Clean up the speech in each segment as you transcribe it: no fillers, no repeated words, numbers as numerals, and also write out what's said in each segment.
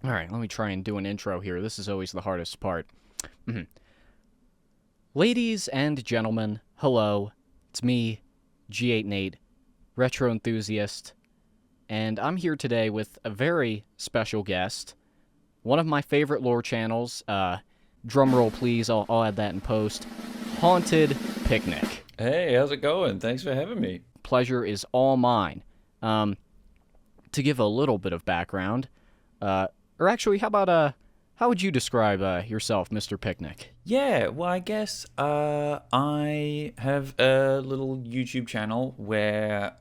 All right, let me try and do an intro here. This is always the hardest part. Mhm. Ladies and gentlemen, hello. It's me, G8 Nate, retro enthusiast, and I'm here today with a very special guest. One of my favorite lore channels. Drum roll, please. I'll add that in post. Haunted Picnic. Hey, how's it going? Thanks for having me. Pleasure is all mine. Um, to give a little bit of background, or actually, how would you describe yourself, Mr. Picnic? Yeah, well, I guess I have a little YouTube channel where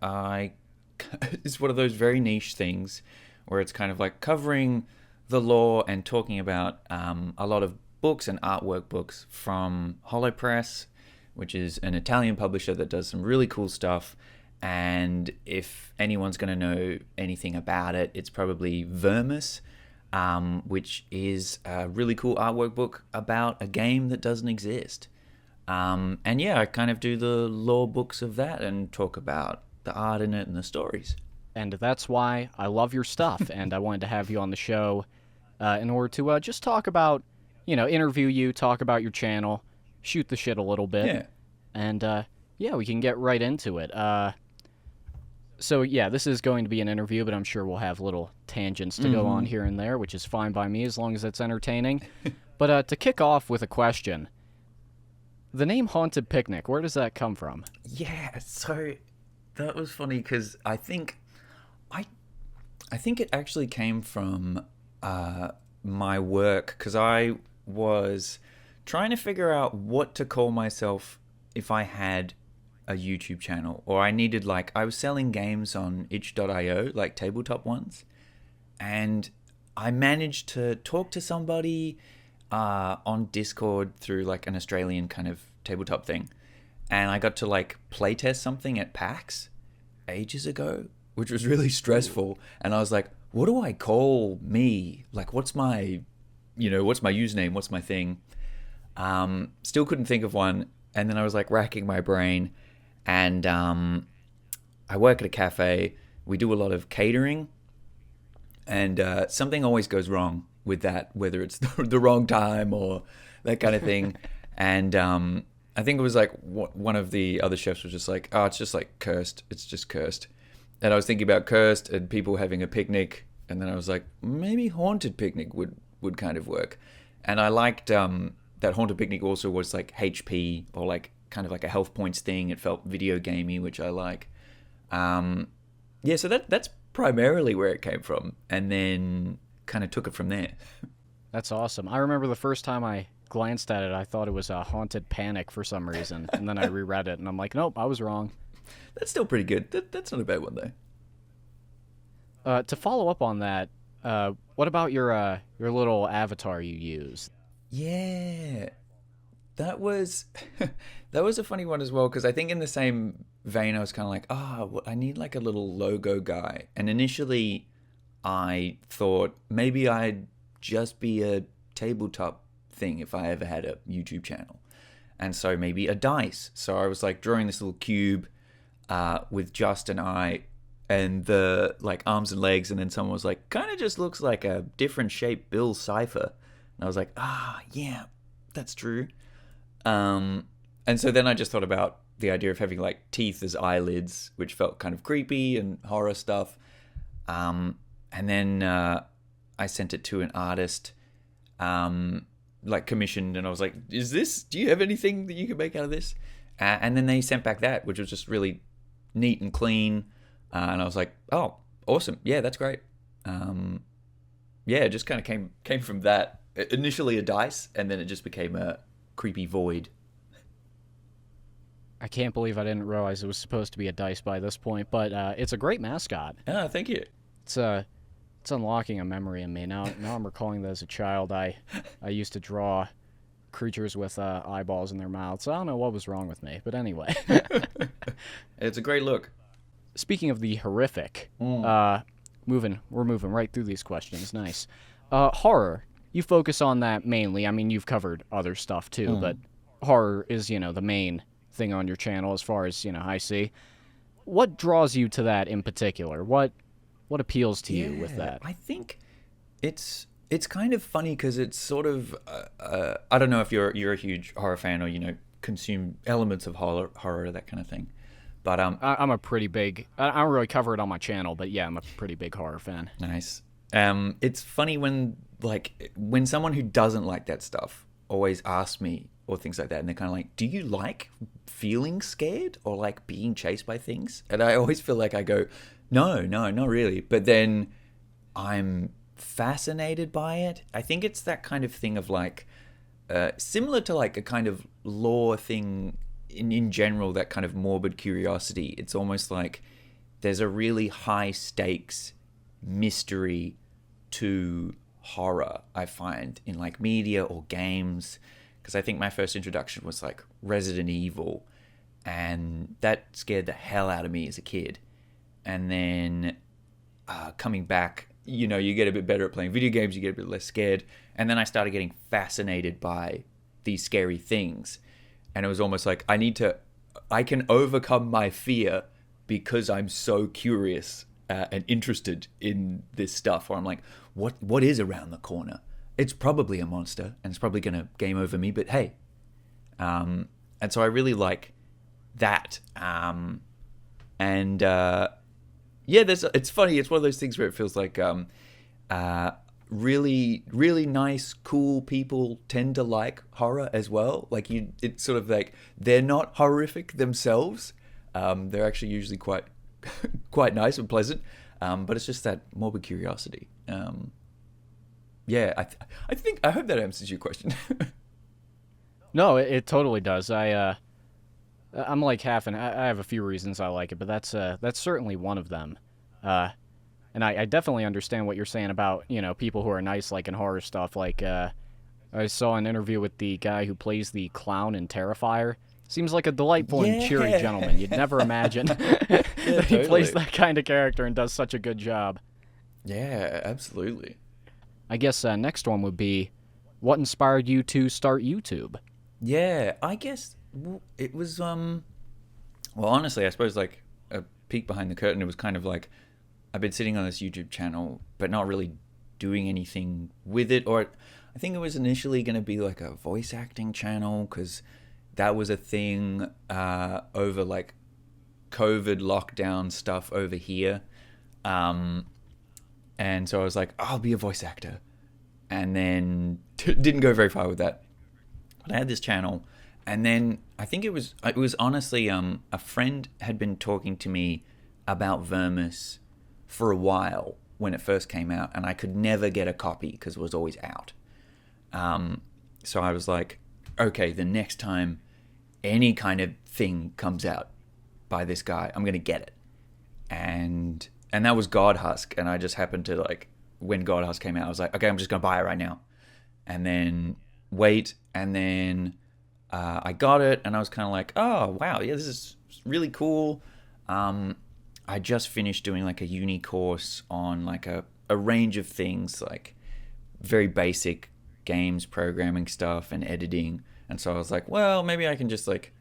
it's one of those very niche things where it's kind of like covering the lore and talking about a lot of books and artwork books from HoloPress, which is an Italian publisher that does some really cool stuff. And if anyone's going to know anything about it, it's probably Vermis, which is a really cool artwork book about a game that doesn't exist. And yeah, I kind of do the lore books of that and talk about the art in it and the stories. And that's why I love your stuff, and I wanted to have you on the show in order to just talk about, interview you, talk about your channel, shoot the shit a little bit, Yeah. and yeah, we can get right into it. So yeah, this is going to be an interview, but I'm sure we'll have little tangents to go on here and there, which is fine by me as long as it's entertaining. But to kick off with a question, the name Haunted Picnic, where does that come from? Yeah, so that was funny because I I think it actually came from my work because I was trying to figure out what to call myself if I had a YouTube channel or I needed like I was selling games on itch.io, like tabletop ones, and I managed to talk to somebody on Discord through like an Australian kind of tabletop thing, and I got to like playtest something at PAX ages ago, which was really stressful. And I was like, what do I call me? Like, what's my username? What's my thing? Still couldn't think of one. And then I was like racking my brain. And I work at a cafe. We do a lot of catering. And something always goes wrong with that, whether it's the wrong time or that kind of thing. And I think it was like one of the other chefs was just like, oh, it's just like cursed. It's just cursed. And I was thinking about cursed and people having a picnic. And then I was like, maybe haunted picnic would kind of work. And I liked that haunted picnic also was like HP or like kind of like a health points thing. It felt video gamey, which I like. Yeah, so that's primarily where it came from. And then kind of took it from there. That's awesome. I remember the first time I glanced at it, I thought it was a Haunted Panic for some reason, and then I reread it, and I'm like, nope, I was wrong. That's still pretty good. That's not a bad one though. To follow up on that, what about your little avatar you use? Yeah, that was that was a funny one as well because I think in the same vein I was kind of like, I need like a little logo guy. And initially, I thought maybe I'd just be a tabletop thing if I ever had a YouTube channel, and so maybe a dice. So I was like drawing this little cube with just an eye and the like arms and legs, and then someone was like, kind of just looks like a different shaped Bill Cipher. And I was like, yeah, that's true. And so then I just thought about the idea of having like teeth as eyelids, which felt kind of creepy and horror stuff. And then I sent it to an artist, like commissioned, and I was like, do you have anything that you can make out of this? And then they sent back that, which was just really neat and clean. And I was like, oh, awesome. Yeah, that's great. Yeah, it just kind of came from that. Initially a dice, and then it just became a creepy void. I can't believe I didn't realize it was supposed to be a dice by this point, but it's a great mascot. Ah, thank you. It's it's unlocking a memory in me now. I'm recalling that as a child, I used to draw creatures with eyeballs in their mouths. I don't know what was wrong with me, but anyway. It's a great look. Speaking of the horrific, we're moving right through these questions. Nice. Horror. You focus on that mainly. I mean, you've covered other stuff too, but horror is, the main thing on your channel as far as, I see. What draws you to that in particular? What appeals to you with that? I think it's it's kind of funny because it's sort of I don't know if you're a huge horror fan or consume elements of horror that kind of thing, but I'm a pretty big. I don't really cover it on my channel, but yeah, I'm a pretty big horror fan. nice. It's funny when someone who doesn't like that stuff always asks me or things like that, and they're kind of like, "Do you like feeling scared or like being chased by things?" And I always feel like I go, "No, no, not really." But then I'm fascinated by it. I think it's that kind of thing of like similar to like a kind of lore thing in general, that kind of morbid curiosity. It's almost like there's a really high stakes mystery to horror, I find, in like media or games. Because I think my first introduction was like Resident Evil, and that scared the hell out of me as a kid. And then coming back, you get a bit better at playing video games, you get a bit less scared. And then I started getting fascinated by these scary things. And it was almost like I can overcome my fear because I'm so curious and interested in this stuff. Or I'm like, what is around the corner? It's probably a monster and it's probably going to game over me, but hey. And so I really like that. Yeah, it's funny. It's one of those things where it feels like really, really nice, cool people tend to like horror as well. Like it's sort of like they're not horrific themselves. They're actually usually quite quite nice and pleasant. But it's just that morbid curiosity. Yeah, I hope that answers your question. No, it totally does. I'm like half, and I have a few reasons I like it, but that's certainly one of them. And I definitely understand what you're saying about people who are nice like in horror stuff. Like I saw an interview with the guy who plays the clown in Terrifier. Seems like a delightful and cheery gentleman. You'd never imagine that he plays that kind of character and does such a good job. Yeah, absolutely. I guess next one would be, what inspired you to start YouTube? Yeah, I guess it was well, honestly, I suppose like a peek behind the curtain, it was kind of like I've been sitting on this YouTube channel but not really doing anything with it. Or I think it was initially going to be like a voice acting channel, because that was a thing over like COVID lockdown stuff over here. And so I was like, I'll be a voice actor. And then didn't go very far with that. But I had this channel. And then I think it was honestly a friend had been talking to me about Vermis for a while when it first came out. And I could never get a copy because it was always out. So I was like, okay, the next time any kind of thing comes out by this guy, I'm going to get it. And that was Godhusk. And I just happened to like, when Godhusk came out, I was like, okay, I'm just going to buy it right now. And then wait. And then I got it and I was kind of like, oh, wow, yeah, this is really cool. I just finished doing like a uni course on like a range of things, like very basic games, programming stuff and editing. And so I was like, well, maybe I can just like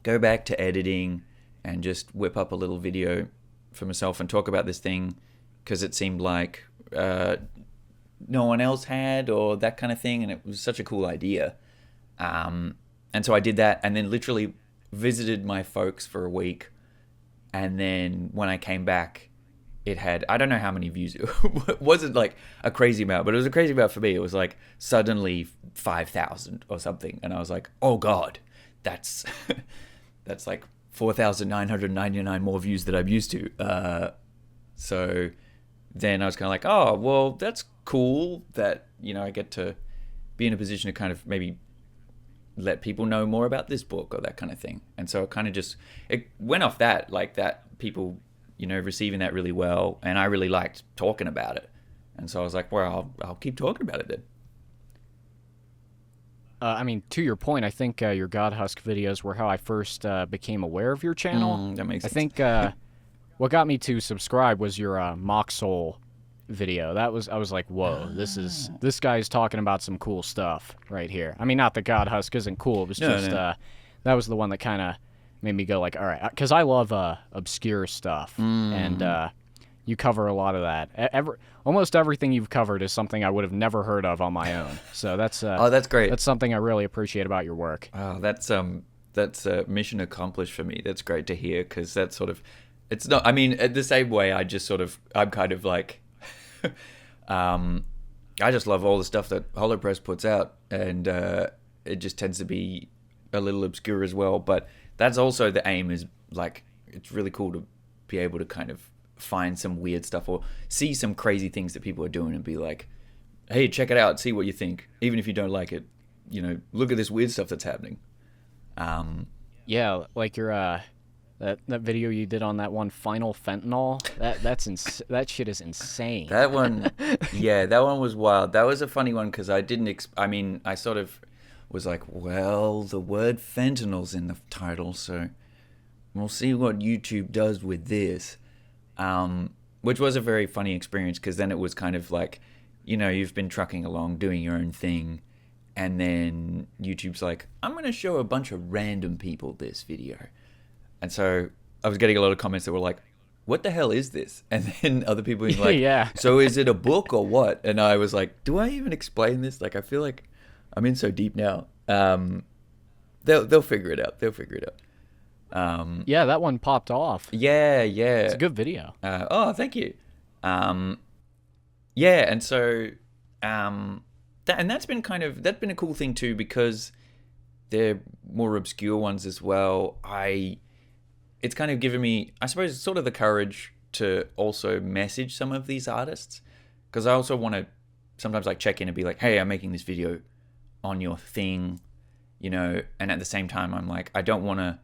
go back to editing and just whip up a little video for myself and talk about this thing, because it seemed like no one else had, or that kind of thing. And it was such a cool idea. And so I did that, and then literally visited my folks for a week. And then when I came back, it had, I don't know how many views. It wasn't like a crazy amount, but it was a crazy amount for me. It was like suddenly 5,000 or something. And I was like, oh God, that's like 4,999 more views that I'm used to. So then I was kind of like, oh, well, that's cool that, I get to be in a position to kind of maybe let people know more about this book or that kind of thing. And so it kind of just, it went off that, like that people, receiving that really well. And I really liked talking about it. And so I was like, well, I'll keep talking about it then. I mean, to your point, I think your Godhusk videos were how I first became aware of your channel. That makes sense. I think what got me to subscribe was your Mock Soul video. I was like, whoa, this guy's talking about some cool stuff right here. I mean, not that Godhusk isn't cool. It was that was the one that kind of made me go like, all right, because I love obscure stuff. And you cover a lot of that. Almost everything you've covered is something I would have never heard of on my own. So Oh, that's great. that's something I really appreciate about your work. Oh, that's mission accomplished for me. That's great to hear because that's sort of it's not. I mean, the same way I'm kind of like, um, I just love all the stuff that HoloPress puts out, and it just tends to be a little obscure as well. But that's also the aim is like it's really cool to be able to kind of find some weird stuff or see some crazy things that people are doing and be like, hey, check it out, see what you think, even if you don't like it. Look at this weird stuff that's happening. Yeah, like your that video you did on that one Final Fentanyl. That shit is insane. That one, yeah, that one was wild. That was a funny one because I didn't. I mean, I sort of was like, well, the word fentanyl's in the title, so we'll see what YouTube does with this. Which was a very funny experience because then it was kind of like, you've been trucking along doing your own thing, and then YouTube's like, I'm going to show a bunch of random people this video. And so I was getting a lot of comments that were like, what the hell is this? And then other people being like, Yeah. So is it a book or what? And I was like, do I even explain this? Like, I feel like I'm in so deep now. They'll figure it out. They'll figure it out. Yeah, that one popped off. Yeah. It's a good video. Oh, thank you. Yeah, and so that's been a cool thing too because they're more obscure ones as well. It's kind of given me, I suppose, sort of the courage to also message some of these artists because I also want to sometimes like check in and be like, hey, I'm making this video on your thing, and at the same time I'm like, I don't want to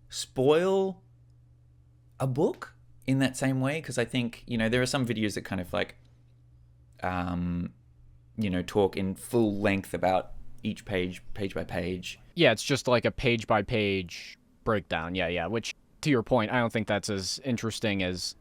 spoil a book in that same way because I think, there are some videos that kind of like, talk in full length about each page by page. Yeah, it's just like a page by page breakdown. Yeah, which to your point, I don't think that's as interesting as,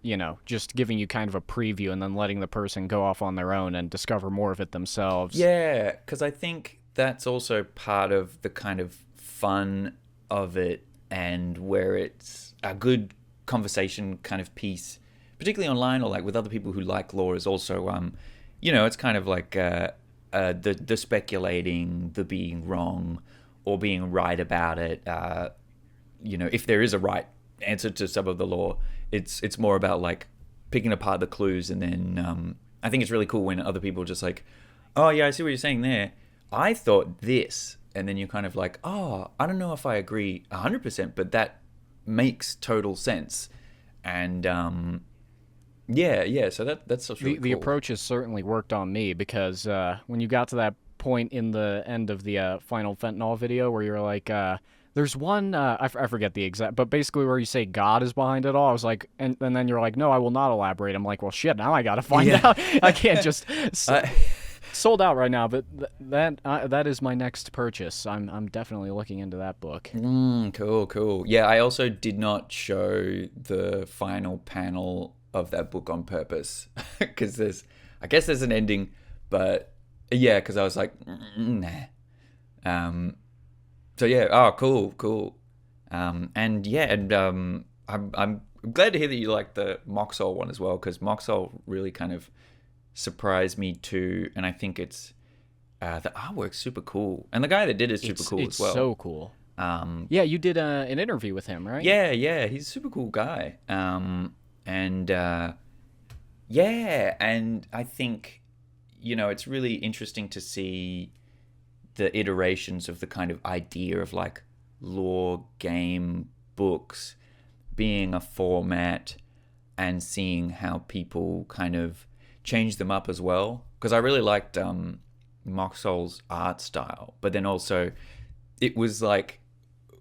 just giving you kind of a preview and then letting the person go off on their own and discover more of it themselves. Yeah, because I think that's also part of the kind of fun of it and where it's a good conversation kind of piece, particularly online or like with other people who like lore is also, it's kind of like the speculating, the being wrong or being right about it. If there is a right answer to some of the lore, it's more about like picking apart the clues and then I think it's really cool when other people are just like, oh yeah, I see what you're saying there, I thought this, and then you're kind of like, oh, I don't know if I agree 100%, but that makes total sense. And so that's really cool. The approach has certainly worked on me because when you got to that point in the end of the Final Fentanyl video where you're like, there's one, I forget the exact, but basically where you say God is behind it all, I was like, and then you're like, no, I will not elaborate. I'm like, well, shit, now I gotta find out. I can't just... sold out right now, but that is my next purchase. I'm definitely looking into that book. Cool. Yeah, I also did not show the final panel of that book on purpose because I guess there's an ending, but yeah, because I was like, nah. So yeah, cool. I'm glad to hear that you like the Moxhole one as well because Moxhole really kind of surprised me too, and I think it's the artwork's super cool, and the guy that did it is super cool as well. It's so cool. Yeah, you did an interview with him, right? Yeah, he's a super cool guy. And I think it's really interesting to see the iterations of the kind of idea of like lore game books being a format and seeing how people kind of change them up as well, because I really liked Moxhole's art style, but then also it was like,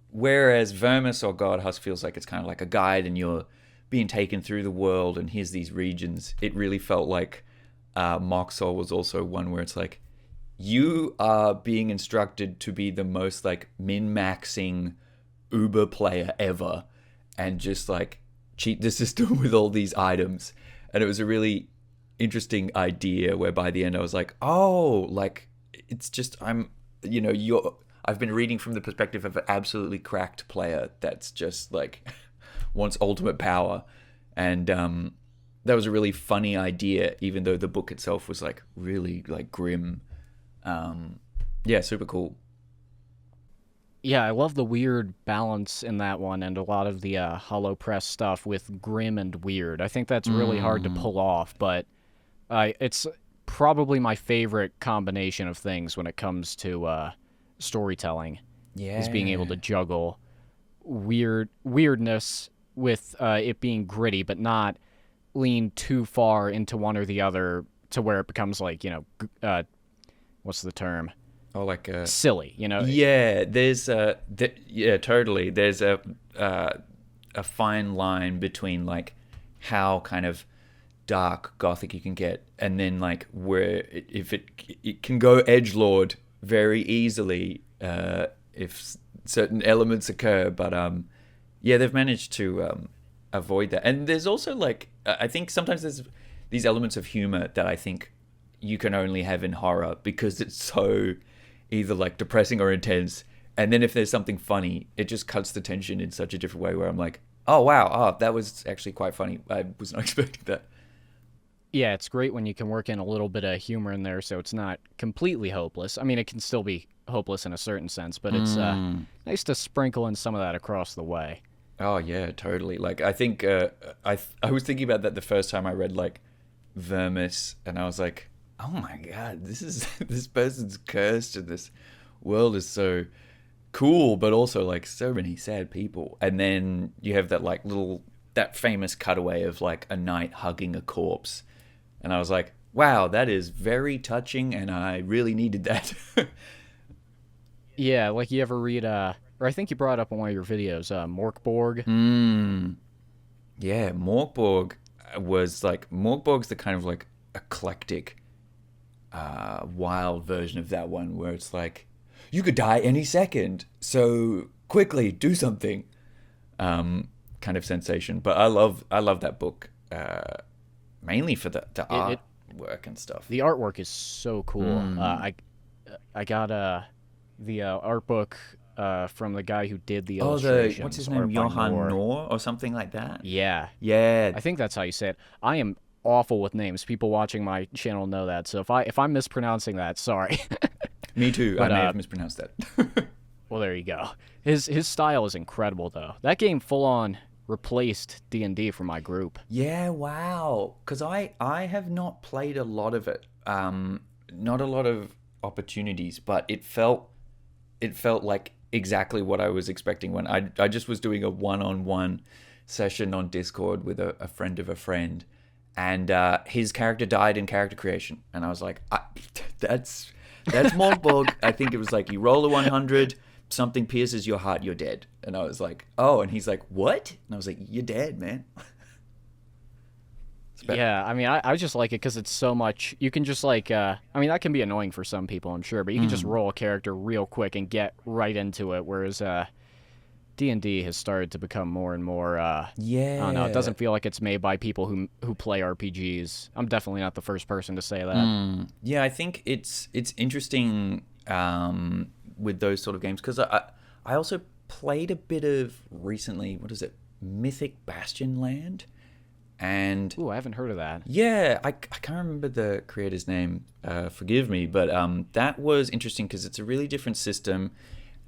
whereas Vermis or Godhusk feels like it's kind of like a guide and you're being taken through the world and here's these regions, it really felt like Moxhole was also one where it's like you are being instructed to be the most like min-maxing Uber player ever and just like cheat the system with all these items. And it was a really interesting idea where by the end I was like, oh, like it's just I've been reading from the perspective of an absolutely cracked player that's just like wants ultimate power. And that was a really funny idea, even though the book itself was like really like grim. Um, yeah, super cool. Yeah, I love the weird balance in that one and a lot of the hollow press stuff with grim and weird. I think that's really hard to Mm, pull off, but it's probably my favorite combination of things when it comes to storytelling is being able to yeah. juggle weirdness with it being gritty, but not lean too far into one or the other to where it becomes like what's the term, Oh, like silly. You know, yeah. There's yeah, totally. There's a fine line between like how kind of dark gothic you can get, and then like where if it can go edge lord very easily if certain elements occur. But yeah, they've managed to avoid that. And there's also like I think sometimes there's these elements of humor that I think you can only have in horror because it's so either like depressing or intense. And then if there's something funny, it just cuts the tension in such a different way where I'm like, oh wow, oh that was actually quite funny. I was not expecting that. yeah, it's great when you can work in a little bit of humor in there, so it's not completely hopeless. I mean, it can still be hopeless in a certain sense, but it's nice to sprinkle in some of that across the way. Oh yeah, totally. Like I think I was thinking about that the first time I read like Vermis, and I was like, oh my god, this is this person's cursed, and this world is so cool, but also like so many sad people. And then you have that like little that famous cutaway of like a knight hugging a corpse, and I was like, wow, that is very touching, and I really needed that. Yeah, like you ever read, or I think you brought up in one of your videos, Morkborg. Mm, yeah, Morkborg was like Morkborg's the kind of like eclectic wild version of that one where it's like you could die any second, so quickly do something. Kind of sensation. But I love that book mainly for the It, art it work and stuff. the artwork is so cool. Mm. I got the art book from the guy who did the Oh, the what's illustrations, his name, art by Johan Noor. Noor or something like that. Yeah, Yeah, I think that's how you say it. I am awful with names. People watching my channel know that. So if I'm mispronouncing that, sorry. me too. I But may have mispronounced that. well, there you go. His style is incredible though. That game full on replaced D&D for my group. Yeah, wow. Because I have not played a lot of it. Not a lot of opportunities, but it felt like exactly what I was expecting when I just was doing a one-on-one session on Discord with a friend of a friend, and his character died in character creation, and I was like, that's Moldborg. I think it was like you roll a 100, something pierces your heart, you're dead, and I was like, oh, and he's like, what? And I was like, you're dead, man. Yeah, I mean, I just like it because it's so much. You can just like, I mean, that can be annoying for some people, I'm sure, but you can just Mm, roll a character real quick and get right into it. Whereas D&D has started to become more and more. I don't know. It yeah. doesn't feel like it's made by people who play RPGs. I'm definitely not the first person to say that. Yeah, I think it's interesting with those sort of games because I also played a bit of recently. What is it? Mythic Bastion Land, and Ooh, I haven't heard of that. yeah, I can't remember the creator's name. Forgive me, but that was interesting because it's a really different system,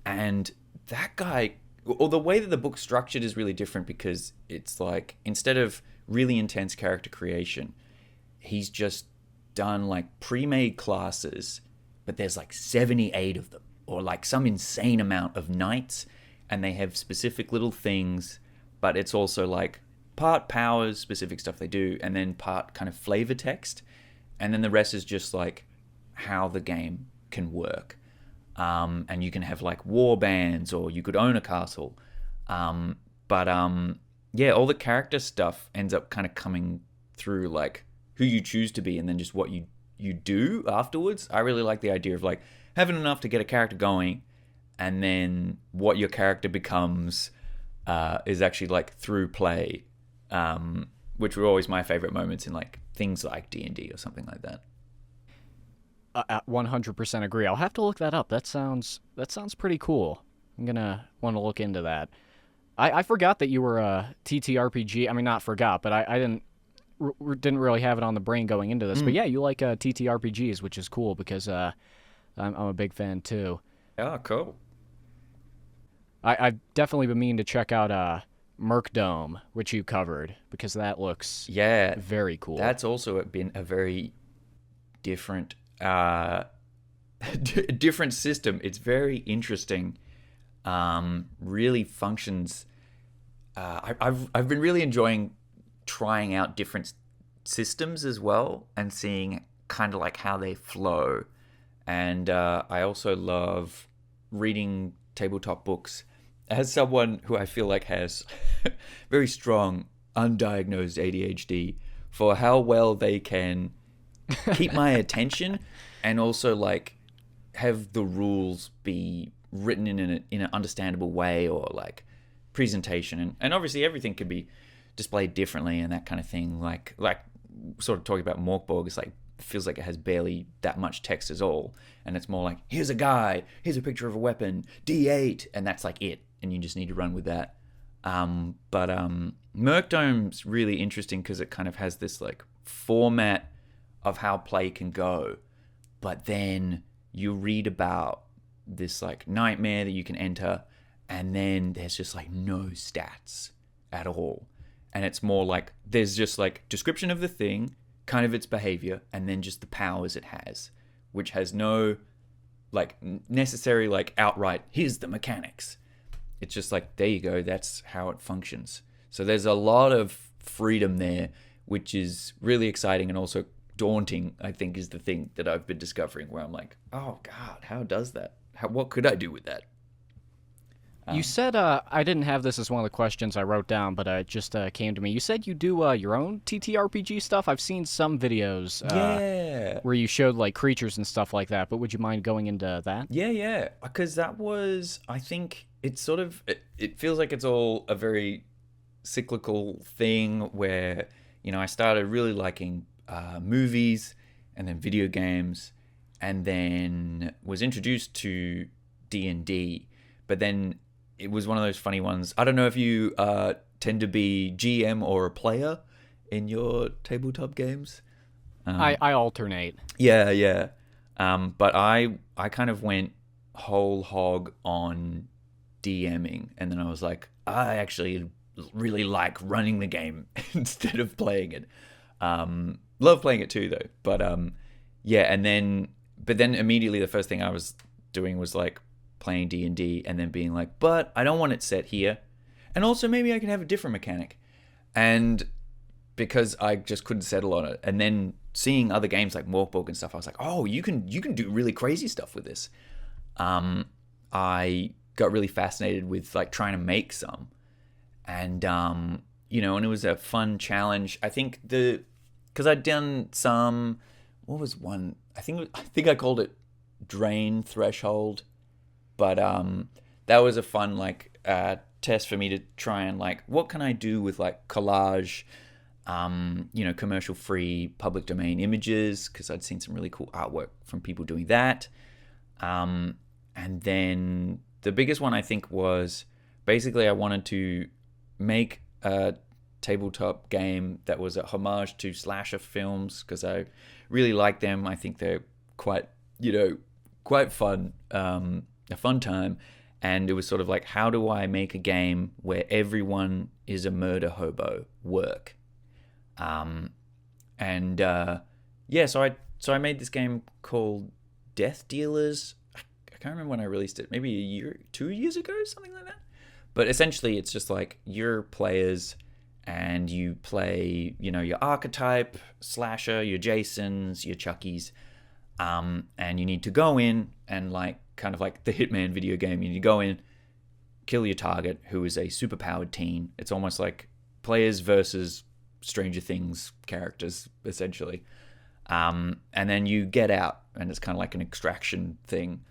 and that guy, or the way that the book's structured is really different because it's like instead of really intense character creation, he's just done like pre-made classes, but there's like 78 of them, or like some insane amount of knights, and they have specific little things, but it's also like part powers, specific stuff they do, and then part kind of flavor text, and then the rest is just like how the game can work. And you can have like war bands, or you could own a castle. But yeah, all the character stuff ends up kind of coming through like who you choose to be, and then just what you do afterwards. I really like the idea of like having enough to get a character going, and then what your character becomes is actually like through play, which were always my favorite moments in like things like D&D or something like that. 100% agree. I'll have to look that up. That sounds pretty cool. I'm gonna want to look into that. I forgot that you were a TTRPG. I mean, not forgot, but I didn't didn't really have it on the brain going into this, but yeah, you like TTRPGs, which is cool because I'm a big fan too. Oh, cool. I've definitely been meaning to check out Merkdome, which you covered, because that looks Yeah, very cool. that's also been a very different different system. It's very interesting. Really functions. I've been really enjoying trying out different systems as well and seeing kind of like how they flow. And I also love reading tabletop books as someone who I feel like has very strong undiagnosed ADHD, for how well they can keep my attention and also like have the rules be written in an understandable way, or like presentation, and obviously everything can be displayed differently and that kind of thing, like sort of talking about Morkborg, it's like feels like it has barely that much text at all, and it's more like, here's a guy, here's a picture of a weapon, D8, and that's like it, and you just need to run with that. But Merkdome's really interesting because it kind of has this like format of how play can go, but then you read about this like nightmare that you can enter, and then there's just like no stats at all, and it's more like there's just like description of the thing, kind of its behavior, and then just the powers it has, which has no like necessary like outright here's the mechanics. It's just like, there you go, that's how it functions. So there's a lot of freedom there, which is really exciting and also daunting, I think, is the thing that I've been discovering, where I'm like, oh god, how does that, what could I do with that? You said I didn't have this as one of the questions I wrote down, but it just came to me. You said you do your own TTRPG stuff. I've seen some videos Yeah. where you showed like creatures and stuff like that, but would you mind going into that? Yeah, because that was, I think it's sort of, it feels like it's all a very cyclical thing where, you know, I started really liking movies and then video games, and then was introduced to D&D, but then it was one of those funny ones. I don't know if you tend to be GM or a player in your tabletop games. I alternate. Yeah. But I kind of went whole hog on DMing, and then I was like, I actually really like running the game instead of playing it. Love playing it too, though. But yeah, but then immediately the first thing I was doing was like playing D&D, and then being like, but I don't want it set here, and also maybe I can have a different mechanic, and because I just couldn't settle on it, and then seeing other games like Morkborg and stuff, I was like, oh, you can do really crazy stuff with this. I got really fascinated with like trying to make some, and you know, and it was a fun challenge. I think because I'd done some, what was one? I think I called it Drain Threshold, but that was a fun like test for me to try and like, what can I do with like collage, you know, commercial free public domain images, because I'd seen some really cool artwork from people doing that. And then the biggest one I think was basically I wanted to make a tabletop game that was a homage to slasher films, because I really like them. I think they're quite fun, a fun time. And it was sort of like, how do I make a game where everyone is a murder hobo work? Yeah, so I made this game called Death Dealers. I can't remember when I released it. Maybe 2 years ago, something like that. But essentially, it's just like you're players, and you play, you know, your archetype slasher, your Jasons, your Chuckies, and you need to go in and like kind of like the Hitman video game. You need to go in, kill your target, who is a superpowered teen. It's almost like players versus Stranger Things characters, essentially. And then you get out, and it's kind of like an extraction thing.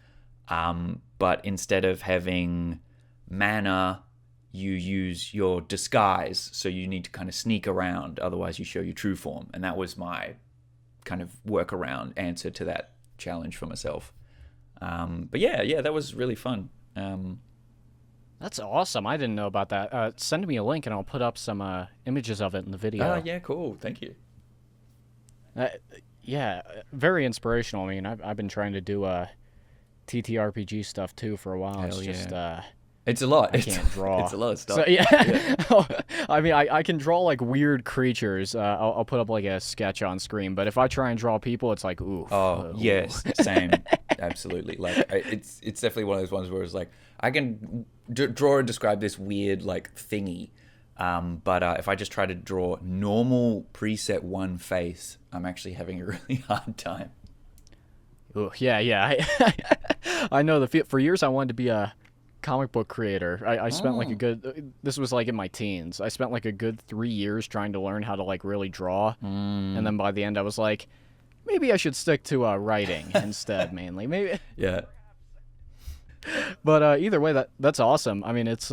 But instead of having mana, you use your disguise, so you need to kind of sneak around, otherwise you show your true form. And that was my kind of workaround answer to that challenge for myself. But yeah, that was really fun. I That's awesome. I didn't know about that. Send me a link and I'll put up some images of it in the Ah, video. yeah, cool. Thank you. Uh, yeah, very inspirational. I mean, I've been trying to do TTRPG stuff too for a while. It's Hell just yeah. It's a lot. I can't It's draw. a lot of So stuff. yeah, Yeah. I mean, I can draw like weird creatures. I'll put up like a sketch on screen, but if I try and draw people, it's like oof. Oh, Ooh. yes, same. Absolutely. Like it's definitely one of those ones where it's like I can draw and describe this weird like thingy. But if I just try to draw normal preset one face, I'm actually having a really hard time. Ooh, yeah, yeah. I know for years I wanted to be a comic book creator. I spent like a Oh. good. This was like in my teens. I spent like a good 3 years trying to learn how to like really draw, and Mm. then by the end I was like, maybe I should stick to writing instead, mainly. Maybe, Yeah. but either way, that's awesome. I mean, it's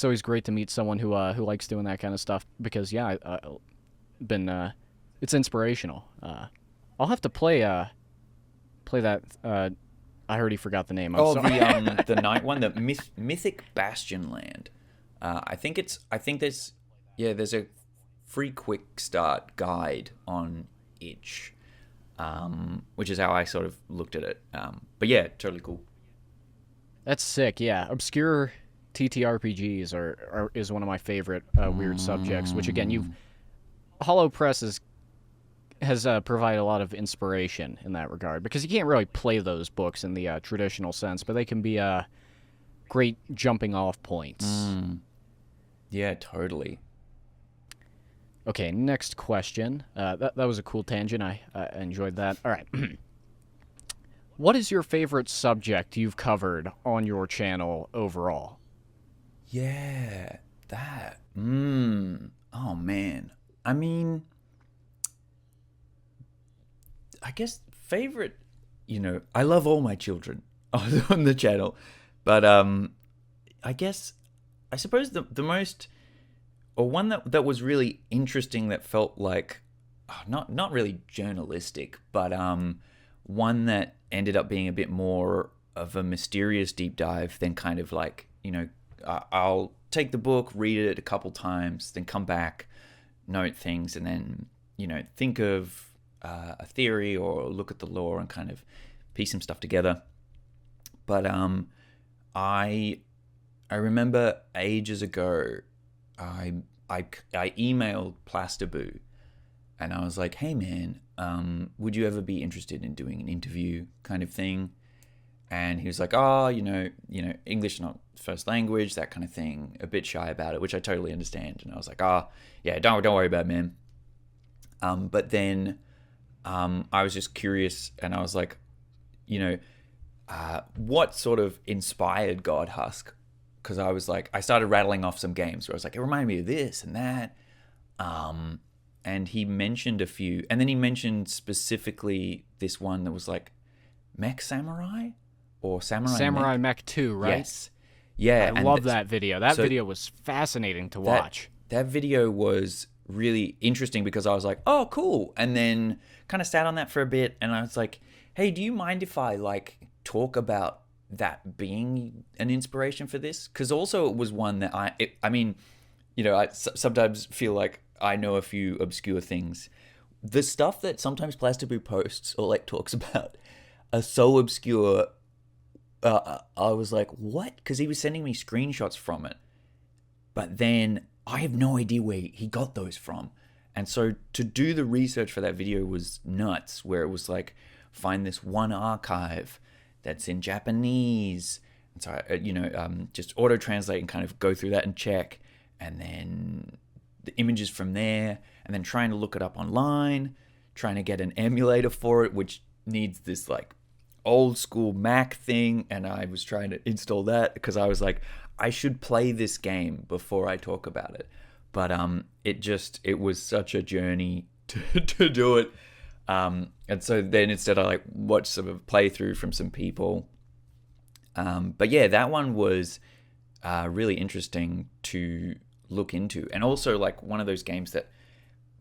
always great to meet someone who likes doing that kind of stuff because yeah, been it's inspirational. I'll have to play that. I already forgot the name. I'm Oh, sorry. the night one, the Mythic Bastion Land. I think there's a free quick start guide on itch, which is how I sort of looked at it. But yeah, totally cool. That's sick. Yeah, obscure TTRPGs is one of my favorite weird subjects. Which again, you've Hollow Press has provided a lot of inspiration in that regard because you can't really play those books in the traditional sense, but they can be great jumping off points. Yeah, totally. Okay, next question. That was a cool tangent. I enjoyed that. All right. What is your favorite subject you've covered on your channel overall? Yeah, that. Oh man. I mean, I guess favorite. I love all my children on the channel, but I guess I suppose the most or one that was really interesting that felt like not really journalistic, but one that ended up being a bit more of a mysterious deep dive than kind of like I'll take the book, read it a couple times, then come back, note things, and then think of a theory or look at the lore and kind of piece some stuff together. But I remember ages ago, I emailed Plasterboo, and I was like, "Hey man, would you ever be interested in doing an interview kind of thing?" And he was like, "Oh, English not first language, that kind of thing. A bit shy about it," which I totally understand. And I was like, "Oh, yeah, don't worry about it, man." But then I was just curious, and I was like, what sort of inspired God Husk? Because I started rattling off some games where I was like, it reminded me of this and that. And he mentioned a few, and then he mentioned specifically this one that was like Mech Samurai or Samurai Mech. Mech 2, right? Yes. Yeah. I love that video. That so video was fascinating to watch. That video was really interesting because I was like, oh, cool. And then kind of sat on that for a bit, and I was like, hey, do you mind if I like talk about that being an inspiration for this? Because also it was one that I sometimes feel like I know a few obscure things. The stuff that sometimes Plasterboo posts or like talks about are so obscure. I was like, what? Because he was sending me screenshots from it, but then I have no idea where he got those from. And so to do the research for that video was nuts, where it was like, find this one archive that's in Japanese. And so I, just auto translate and kind of go through that and check, and then the images from there, and then trying to look it up online, trying to get an emulator for it, which needs this like old school Mac thing, and I was trying to install that because I was like, I should play this game before I talk about it. But it was such a journey to do it. And so then instead I like watched some of playthrough from some people. But yeah, that one was really interesting to look into, and also like one of those games that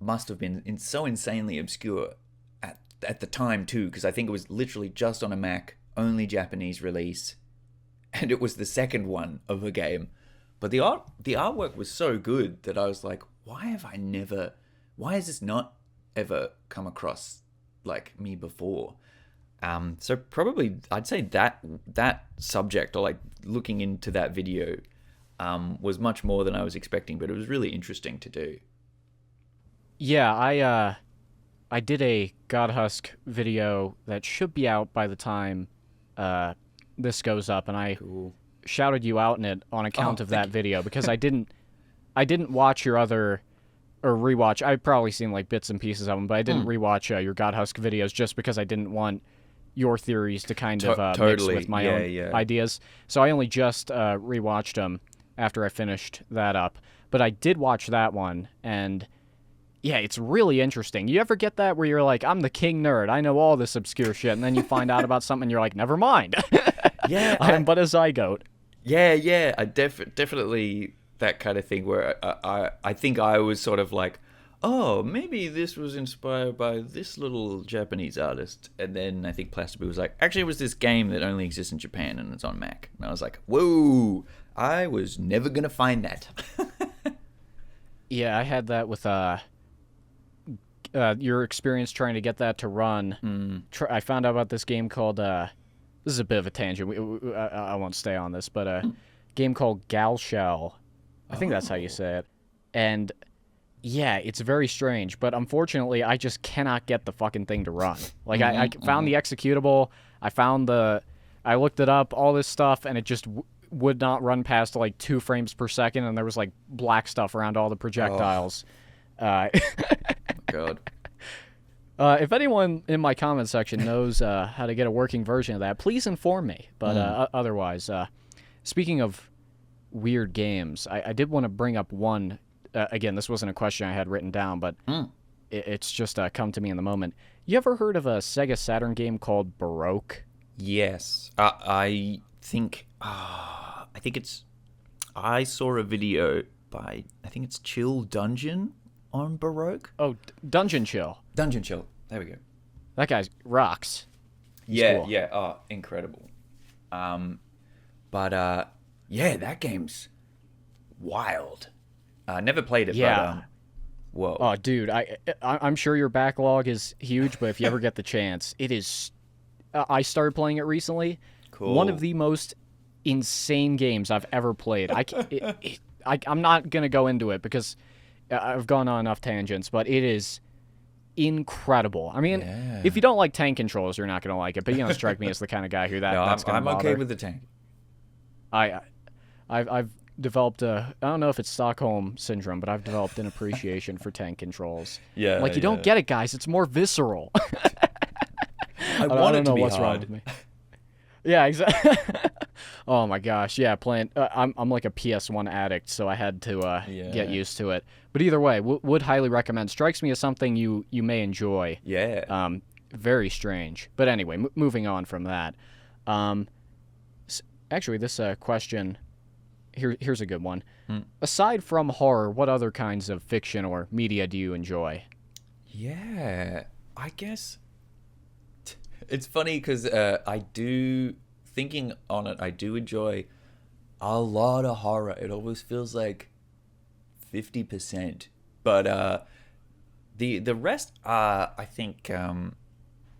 must have been so insanely obscure at the time too, because I think it was literally just on a Mac, only Japanese release, and it was the second one of a game. But the artwork was so good that I was like, why has this not ever come across like me before? So probably I'd say that subject, or like looking into that video, was much more than I was expecting, but it was really interesting to do. Yeah, I did a Godhusk video that should be out by the time this goes up, and I Cool. shouted you out in it on account of that thank video because I didn't watch your other or rewatch. I've probably seen like bits and pieces of them, but I didn't rewatch your Godhusk videos just because I didn't want your theories to kind of Totally. mix with my Yeah, own yeah. ideas. So I only just rewatched them after I finished that up. But I did watch that one, and yeah, it's really interesting. You ever get that where you're like, I'm the king nerd, I know all this obscure shit, and then you find out about something and you're like, never mind. Yeah, I am but a zygote. yeah. I definitely that kind of thing where I think I was sort of like, oh, maybe this was inspired by this little Japanese artist, and then I think Plastibu was like, actually, it was this game that only exists in Japan and it's on Mac, and I was like, whoa, I was never gonna find that. Yeah, I had that with your experience trying to get that to run. I found out about this game called this is a bit of a tangent. I won't stay on this, but a game called Gal Shell. I think that's how you say it. And yeah, it's very strange, but unfortunately, I just cannot get the fucking thing to run. Like, I found the executable, I looked it up, all this stuff, and it just would not run past like 2 frames per second, and there was like black stuff around all the projectiles. God. If anyone in my comment section knows how to get a working version of that, please inform me. But otherwise, speaking of weird games, I did want to bring up one. Again, this wasn't a question I had written down, but it's just come to me in the moment. You ever heard of a Sega Saturn game called Baroque? Yes, I think it's. I saw a video by, I think it's Chill Dungeon on Baroque. Oh, Dungeon Chill. Dungeon Chill. There we go. That guy rocks. Yeah, cool. yeah. Oh, incredible. But yeah, that game's wild. Never played it, Yeah. but whoa. Oh, dude, I'm sure your backlog is huge, but if you ever get the chance, it is. I started playing it recently. Cool. One of the most insane games I've ever played. I'm not gonna go into it because I've gone on enough tangents, but it is incredible. I mean, Yeah. if you don't like tank controls, you're not gonna like it. But you don't strike me as the kind of guy who No, that's gonna I'm bother. okay with the tank. I've developed I don't know if it's Stockholm syndrome, but I've developed an appreciation for tank controls. Yeah, Like, you don't get it, guys. It's more visceral. I I want don't it to know be what's wrong hard. with me. Yeah, exactly. Oh my gosh, yeah, playing. I'm like a PS1 addict, so I had to get Yeah. used to it. But either way, would highly recommend. Strikes me as something you may enjoy. Yeah. Very strange. But anyway, moving on from that. Actually, this question here's a good one. Aside from horror, what other kinds of fiction or media do you enjoy? Yeah, I guess it's funny because thinking on it, I do enjoy a lot of horror. It always feels like 50%, but the rest, I think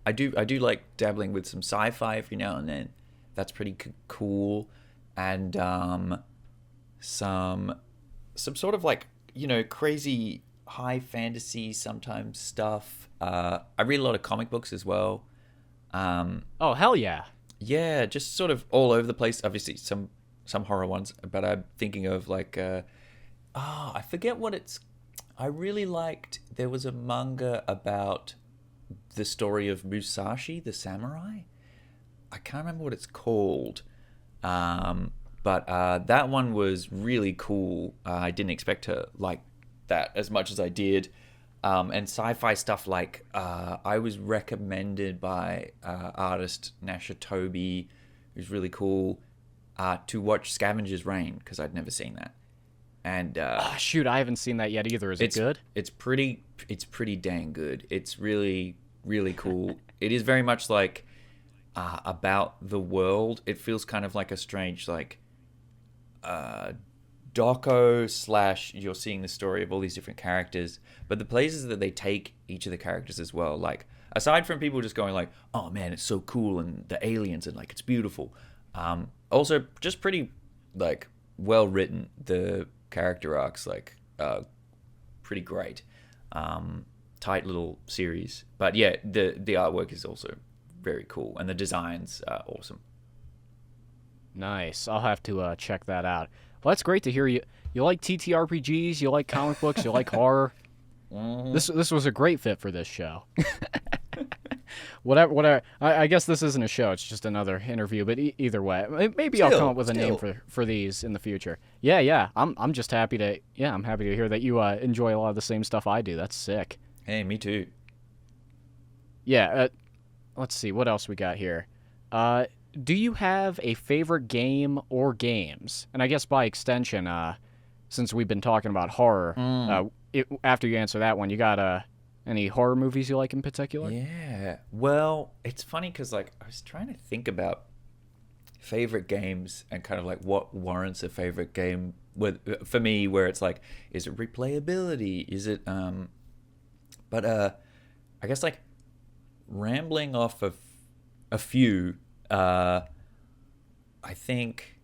I do like dabbling with some sci-fi every now and then. That's pretty cool, and some sort of like, crazy high fantasy sometimes stuff. I read a lot of comic books as well. Oh, hell yeah. Yeah, just sort of all over the place. Obviously, some horror ones, but I'm thinking of like, I forget what it's. I really liked. There was a manga about the story of Musashi, the samurai. I can't remember what it's called, but that one was really cool. I didn't expect to like that as much as I did. And sci-fi stuff like I was recommended by artist Nasha Toby, who's really cool, to watch Scavenger's Reign because I'd never seen that. And Oh, shoot, I haven't seen that yet either. Is it good? It's pretty dang good. It's really, really cool. It is very much like about the world. It feels kind of like a strange like doco slash you're seeing the story of all these different characters, but the places that they take each of the characters as well, like aside from people just going like, oh man, it's so cool and the aliens and like it's beautiful, also just pretty like well written. The character arcs like pretty great. Tight little series, but yeah, the artwork is also very cool and the designs are awesome. Nice. I'll have to check that out. Well, that's great to hear. You like TTRPGs, you like comic books, you like horror. This was a great fit for this show. Whatever. I guess this isn't a show; it's just another interview. But either way, maybe I'll come up with a name for these in the future. Yeah. I'm just happy to I'm happy to hear that you enjoy a lot of the same stuff I do. That's sick. Hey, me too. Yeah. Let's see what else we got here. Do you have a favorite game or games? And I guess by extension, since we've been talking about horror, after you answer that one, you got any horror movies you like in particular? Yeah. Well, it's funny because like I was trying to think about favorite games and kind of like what warrants a favorite game for me, where it's like, is it replayability? Is it but I guess like rambling off of a few, I think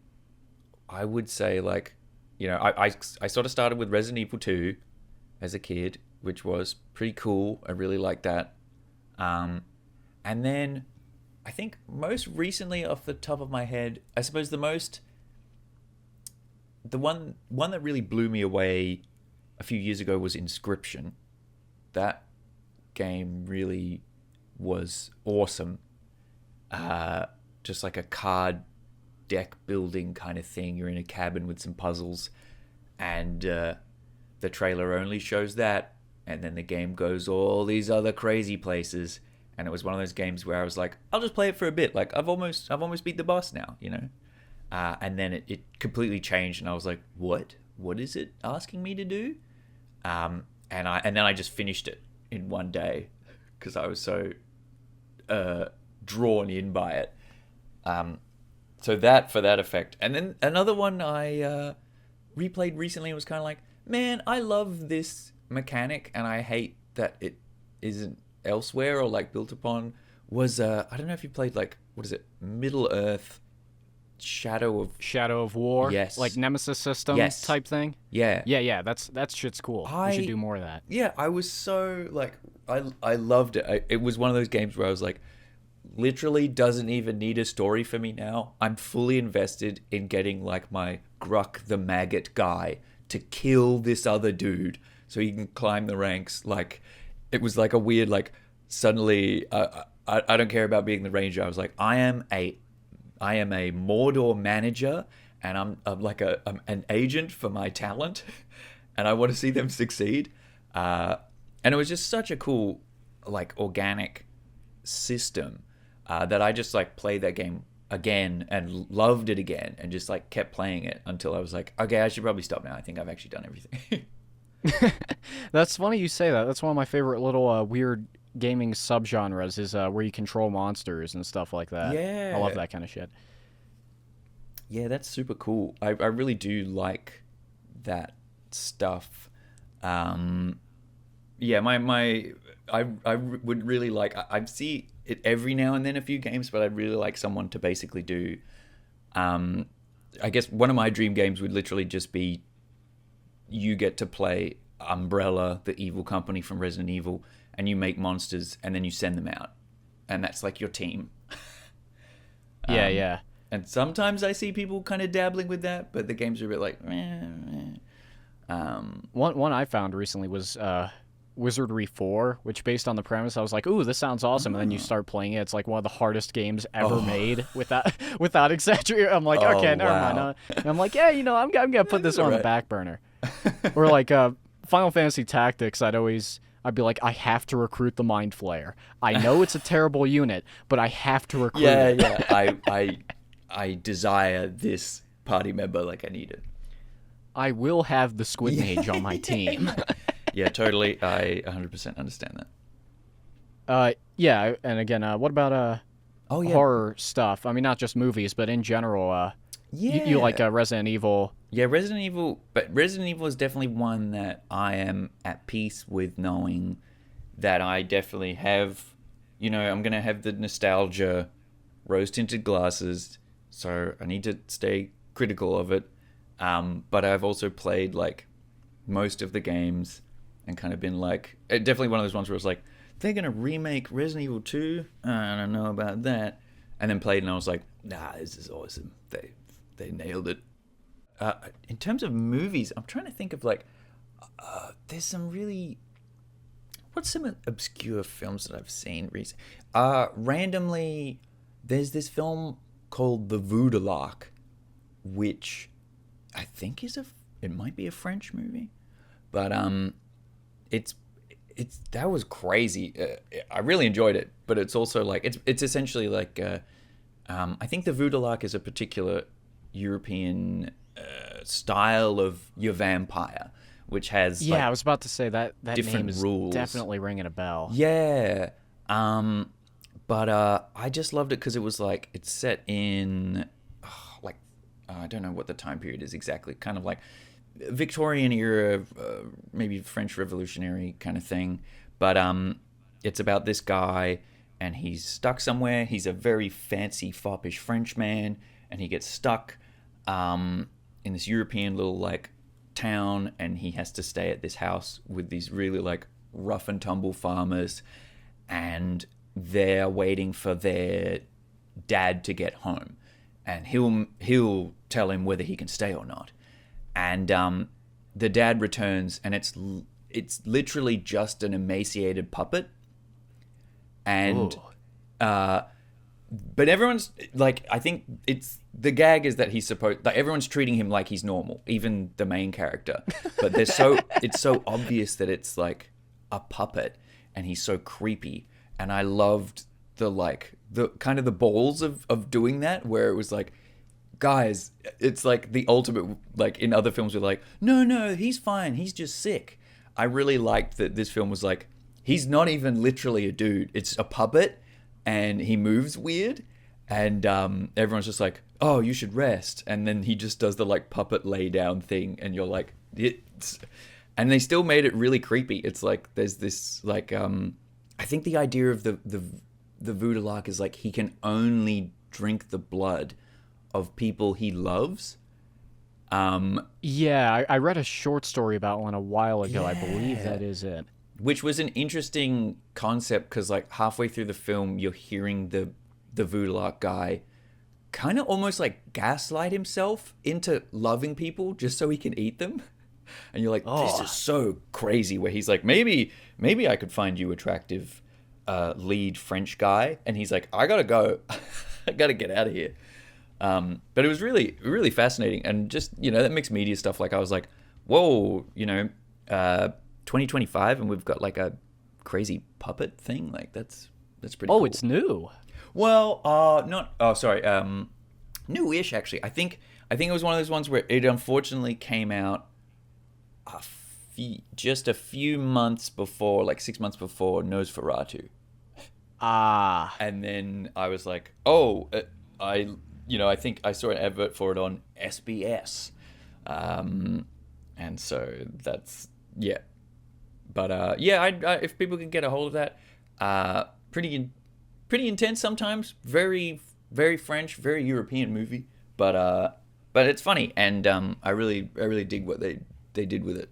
I would say like, I sort of started with Resident Evil 2 as a kid, which was pretty cool. I really liked that. And then I think most recently off the top of my head, I suppose the one that really blew me away a few years ago was Inscription. That game really was awesome. Just like a card deck building kind of thing. You're in a cabin with some puzzles, and the trailer only shows that, and then the game goes all these other crazy places. And it was one of those games where I was like, I'll just play it for a bit. Like I've almost beat the boss now, and then it completely changed, and I was like, what is it asking me to do? And then I just finished it in one day because I was so drawn in by it. So that for that effect. And then another one I replayed recently was kind of like, man, I love this mechanic and I hate that it isn't elsewhere or like built upon, was I don't know if you played like, what is it, Middle Earth Shadow of War? Yes. Like Nemesis system type thing? Yeah. Yeah, that shit's cool. We should do more of that. Yeah, I was so like, I loved it. It was one of those games where I was like, literally doesn't even need a story for me now. I'm fully invested in getting like my Gruck the Maggot guy to kill this other dude so he can climb the ranks. Like it was like a weird like suddenly I don't care about being the ranger. I was like, I am a Mordor manager and I'm like I'm an agent for my talent and I want to see them succeed. And it was just such a cool like organic system that I just like played that game again and loved it again and just like kept playing it until I was like, okay, I should probably stop now. I think I've actually done everything. That's funny you say that. That's one of my favorite little weird gaming subgenres is where you control monsters and stuff like that. Yeah. I love that kind of shit. Yeah, that's super cool. I really do like that stuff. Yeah, I would really like, I see it every now and then a few games, but I'd really like someone to basically do, I guess one of my dream games would literally just be you get to play Umbrella, the evil company from Resident Evil, and you make monsters and then you send them out. And that's like your team. Yeah. And sometimes I see people kind of dabbling with that, but the games are a bit like, One I found recently was Wizardry 4, which based on the premise, I was like, ooh, this sounds awesome. And then you start playing it. It's like one of the hardest games ever made without exaggerating. I'm like, okay, never mind. And I'm like, yeah, I'm going to put this on the back burner. Or like Final Fantasy Tactics, I'd be like, I have to recruit the Mind Flayer. I know it's a terrible unit, but I have to recruit it. Yeah. I desire this party member like I need it. I will have the Squid Mage on my team. Yeah, totally. I 100% understand that. Yeah, and again, what about Oh yeah, horror stuff. I mean, not just movies, but in general. You like yeah, Resident Evil? yeah. Resident Evil, but Resident Evil is definitely one that I am at peace with knowing that I definitely have. I'm gonna have the nostalgia, rose tinted glasses, so I need to stay critical of it. But I've also played like most of the games and kind of been like, definitely one of those ones where it's like, they're gonna remake Resident Evil 2. I don't know about that. And then played and I was like, nah, this is awesome. They nailed it. In terms of movies, I'm trying to think of like, there's some really, what's some obscure films that I've seen recently? Randomly, there's this film called The Voodoo which I think it might be a French movie, but it's that was crazy. I really enjoyed it, but it's also like it's essentially like I think the Voodoo is a particular European style of your vampire, which has Yeah, like I was about to say that different name is rules. definitely ringing a bell. Yeah. But I just loved it because it was like it's set in like I don't know what the time period is exactly, kind of like Victorian era, maybe French Revolutionary kind of thing. But it's about this guy and he's stuck somewhere. He's a very fancy, foppish Frenchman, and he gets stuck in this European little like town, and he has to stay at this house with these really like rough and tumble farmers, and they're waiting for their dad to get home, and he'll tell him whether he can stay or not. And the dad returns, and it's literally just an emaciated puppet, and Ooh. but everyone's like, I think it's the gag is that he's supposed like everyone's treating him like he's normal, even the main character. But it's so obvious that it's like a puppet, and he's so creepy. And I loved the kind of the balls of doing that, where it was like, guys, it's like the ultimate, like in other films we're like, no, he's fine, he's just sick. I really liked that this film was like, he's not even literally a dude, it's a puppet, and he moves weird, and everyone's just like, oh, you should rest, and then he just does the like puppet lay down thing, and you're like, and they still made it really creepy. It's like there's this like I think the idea of the voodoo lark is like he can only drink the blood of people he loves. Yeah, I read a short story about one a while ago. I believe Yeah. that is it. Which was an interesting concept because like halfway through the film you're hearing the voodoo lark guy kind of almost like gaslight himself into loving people just so he can eat them. And you're like, this Oh. is so crazy, where he's like, maybe I could find you attractive lead French guy, and he's like, I gotta go. I gotta get out of here. But it was really, really fascinating, and just that mixed media stuff. Like I was like, whoa, 2025, and we've got like a crazy puppet thing. Like that's pretty. Oh, cool. it's new. Well, not. Oh, sorry. Newish actually. I think it was one of those ones where it unfortunately came out just a few months before, like 6 months before Nosferatu. Ah. And then I was like, oh, I think I saw an advert for it on SBS, and so that's yeah. But yeah, I if people can get a hold of that, pretty intense sometimes, very very French, very European movie, but it's funny, and I really dig what they did with it.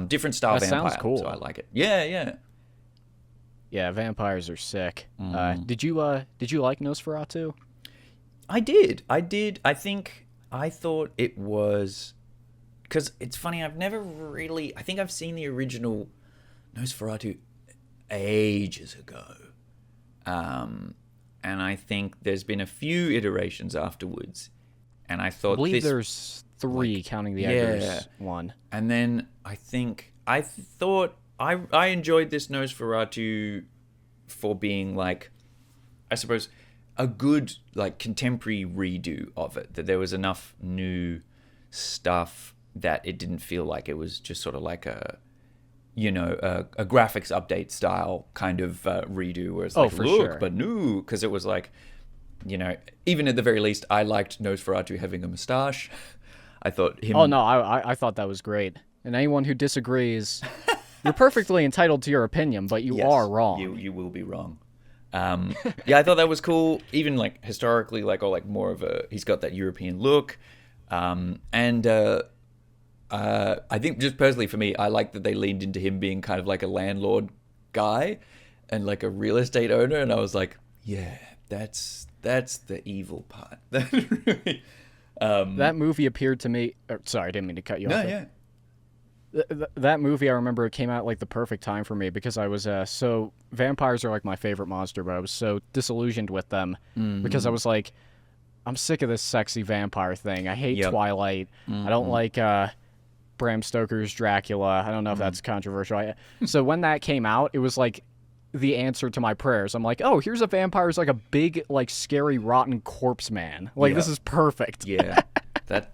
Different style That vampire, sounds cool. so I like it. Yeah. Yeah, vampires are sick. Mm. Did you like Nosferatu? I did. I think I thought it was because it's funny. I've never really. I think I've seen the original Nosferatu ages ago, and I think there's been a few iterations afterwards. And I I thought believe this, there's three, like, counting the yeah. Eggers one. and then I thought I enjoyed this Nosferatu for being like, I suppose, a good like contemporary redo of it. That there was enough new stuff that it didn't feel like it was just sort of like a graphics update style kind of redo, where it's Oh, like, for look, sure. but new, because it was like you know, even at the very least, I liked Nosferatu having a moustache. I thought him. Oh no, I thought that was great. And anyone who disagrees, you're perfectly entitled to your opinion, but you Yes, are wrong. You will be wrong. Yeah, I thought that was cool. Even like historically, like, or like more of a, he's got that European look. And I think just personally for me, I like that they leaned into him being kind of like a landlord guy and like a real estate owner. And I was like, yeah, that's the evil part. That movie appeared to me. Sorry, I didn't mean to cut you No, off. yeah. That movie, I remember it came out like the perfect time for me because I was so vampires are like my favorite monster, but I was so disillusioned with them because I was like, I'm sick of this sexy vampire thing. I hate Yep. Twilight. I don't like Bram Stoker's Dracula. I don't know if that's controversial. So when that came out, it was like the answer to my prayers. I'm like, oh, here's a vampire who's like a big, like scary, rotten corpse man. Like this Yeah. is perfect. Yeah, that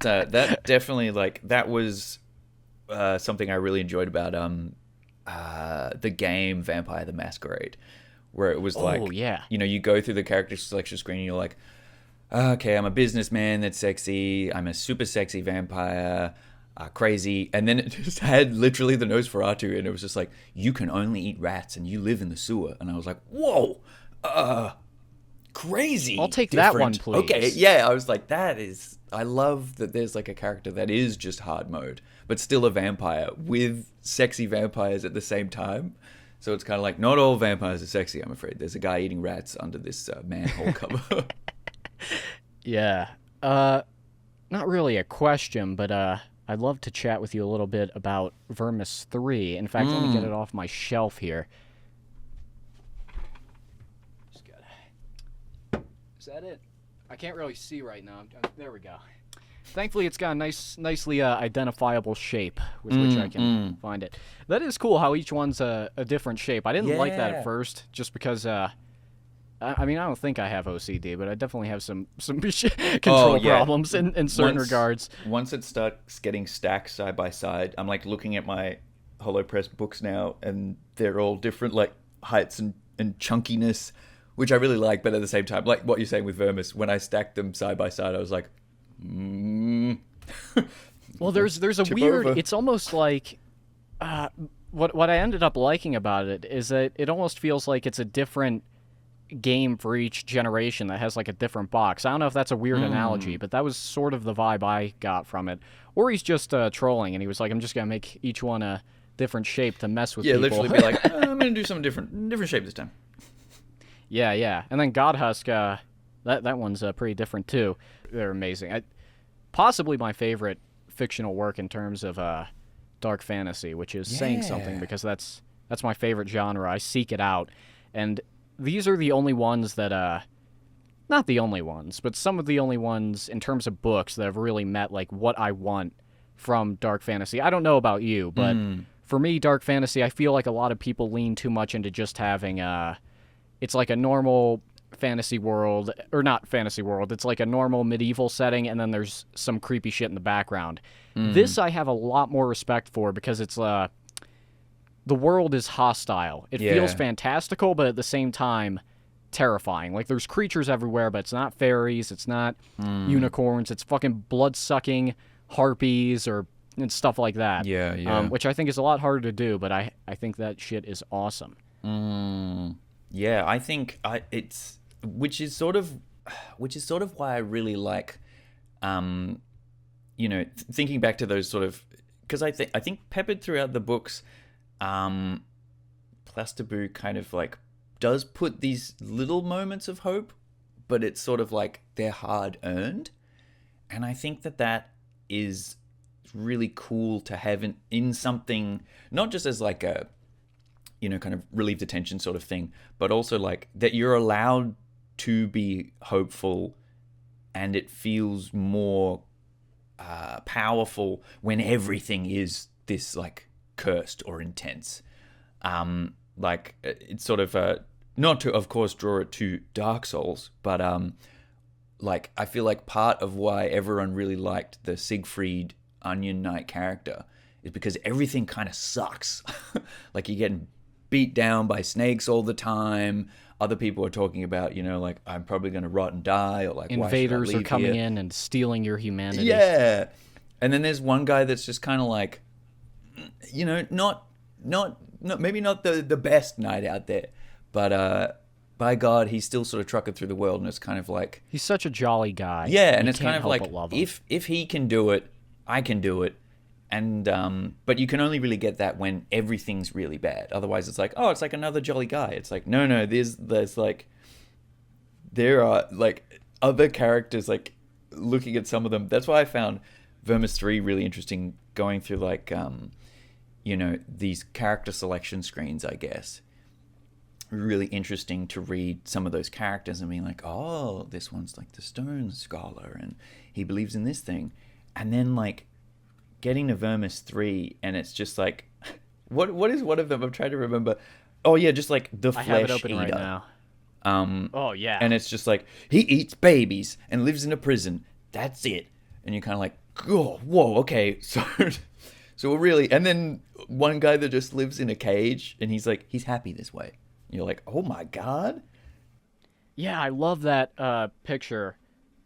definitely, like, that was something I really enjoyed about the game Vampire the Masquerade, where it was like, Oh, yeah. you know, you go through the character selection screen and you're like, okay, I'm a businessman that's sexy, I'm a super sexy vampire, crazy, and then it just had literally the Nosferatu, and it was just like, you can only eat rats and you live in the sewer, and I was like, whoa, crazy. I'll take that one, different. please. Okay, yeah, I was like, that is, I love that there's like a character that is just hard mode, but still a vampire with sexy vampires at the same time. So it's kind of like, not all vampires are sexy, I'm afraid. There's a guy eating rats under this manhole cover. Yeah. Not really a question, but I'd love to chat with you a little bit about Vermis 3. In fact, let me get it off my shelf here. Just gotta... Is that it? I can't really see right now. There we go. Thankfully, it's got a nicely identifiable shape with which I can find it. That is cool how each one's a different shape. I didn't like that Yeah. at first, just because... I mean, I don't think I have OCD, but I definitely have some control yeah. problems in certain regards. Once it starts getting stacked side by side, I'm like looking at my HoloPress books now, and they're all different like heights and chunkiness, which I really like. But at the same time, like what you're saying with Vermis, when I stacked them side by side, I was like, Well, there's a Tip weird. over. It's almost like what I ended up liking about it is that it almost feels like it's a different game for each generation that has like a different box. I don't know if that's a weird analogy, but that was sort of the vibe I got from it. Or he's just trolling, and he was like, "I'm just gonna make each one a different shape to mess with yeah, people." literally be like, I'm gonna do something different shape this time. Yeah. And then Godhusk, that one's pretty different too. They're amazing. Possibly my favorite fictional work in terms of dark fantasy, which is saying something Yeah. because that's my favorite genre. I seek it out, and these are the only ones that not the only ones, but some of the only ones in terms of books that have really met like what I want from dark fantasy. I don't know about you, but for me, dark fantasy, I feel like a lot of people lean too much into just having it's like a normal fantasy world, or not fantasy world, it's like a normal medieval setting, and then there's some creepy shit in the background. This I have a lot more respect for because it's the world is hostile. It feels Yeah. fantastical, but at the same time terrifying. Like there's creatures everywhere, but it's not fairies, it's not unicorns, it's fucking blood-sucking harpies and stuff like that. Yeah. Which I think is a lot harder to do, but I think that shit is awesome. Yeah, I think it's which is sort of why I really like, you know, thinking back to those sort of, because I think peppered throughout the books, Plasterboo kind of like does put these little moments of hope, but it's sort of like they're hard earned, and I think that is really cool to have in something, not just as like a, you know, kind of relieve the tension sort of thing, but also like that you're allowed to be hopeful, and it feels more powerful when everything is this like cursed or intense. Like it's sort of not to, of course, draw it to Dark Souls, but like I feel like part of why everyone really liked the Siegfried Onion Knight character is because everything kind of sucks. Like you're getting beat down by snakes all the time. other people are talking about, like, I'm probably going to rot and die, or like, why should I Invaders are leave coming here? in and stealing your humanity. Yeah. And then there's one guy that's just kind of like, not maybe not the best knight out there, but by God, he's still sort of trucking through the world, and it's kind of like, He's such a jolly guy. yeah, and You it's can't kind of help like, but love him. if he can do it, I can do it. And but you can only really get that when everything's really bad. Otherwise, it's like, oh, it's like another jolly guy. It's like, no, there's like, there are like other characters, like, looking at some of them. That's why I found Vermis 3 really interesting, going through like these character selection screens, I guess. Really interesting to read some of those characters and being like, oh, this one's like the Stone Scholar and he believes in this thing. And then like getting to Vermis 3 and it's just like, what is one of them? I'm trying to remember. Oh yeah, just like the I Flesh have it open Eater. right now. Oh yeah. And it's just like, he eats babies and lives in a prison. That's it. And you're kind of like, oh, whoa, okay. So really, and then one guy that just lives in a cage and he's like, he's happy this way. You're like, oh my God. Yeah, I love that picture.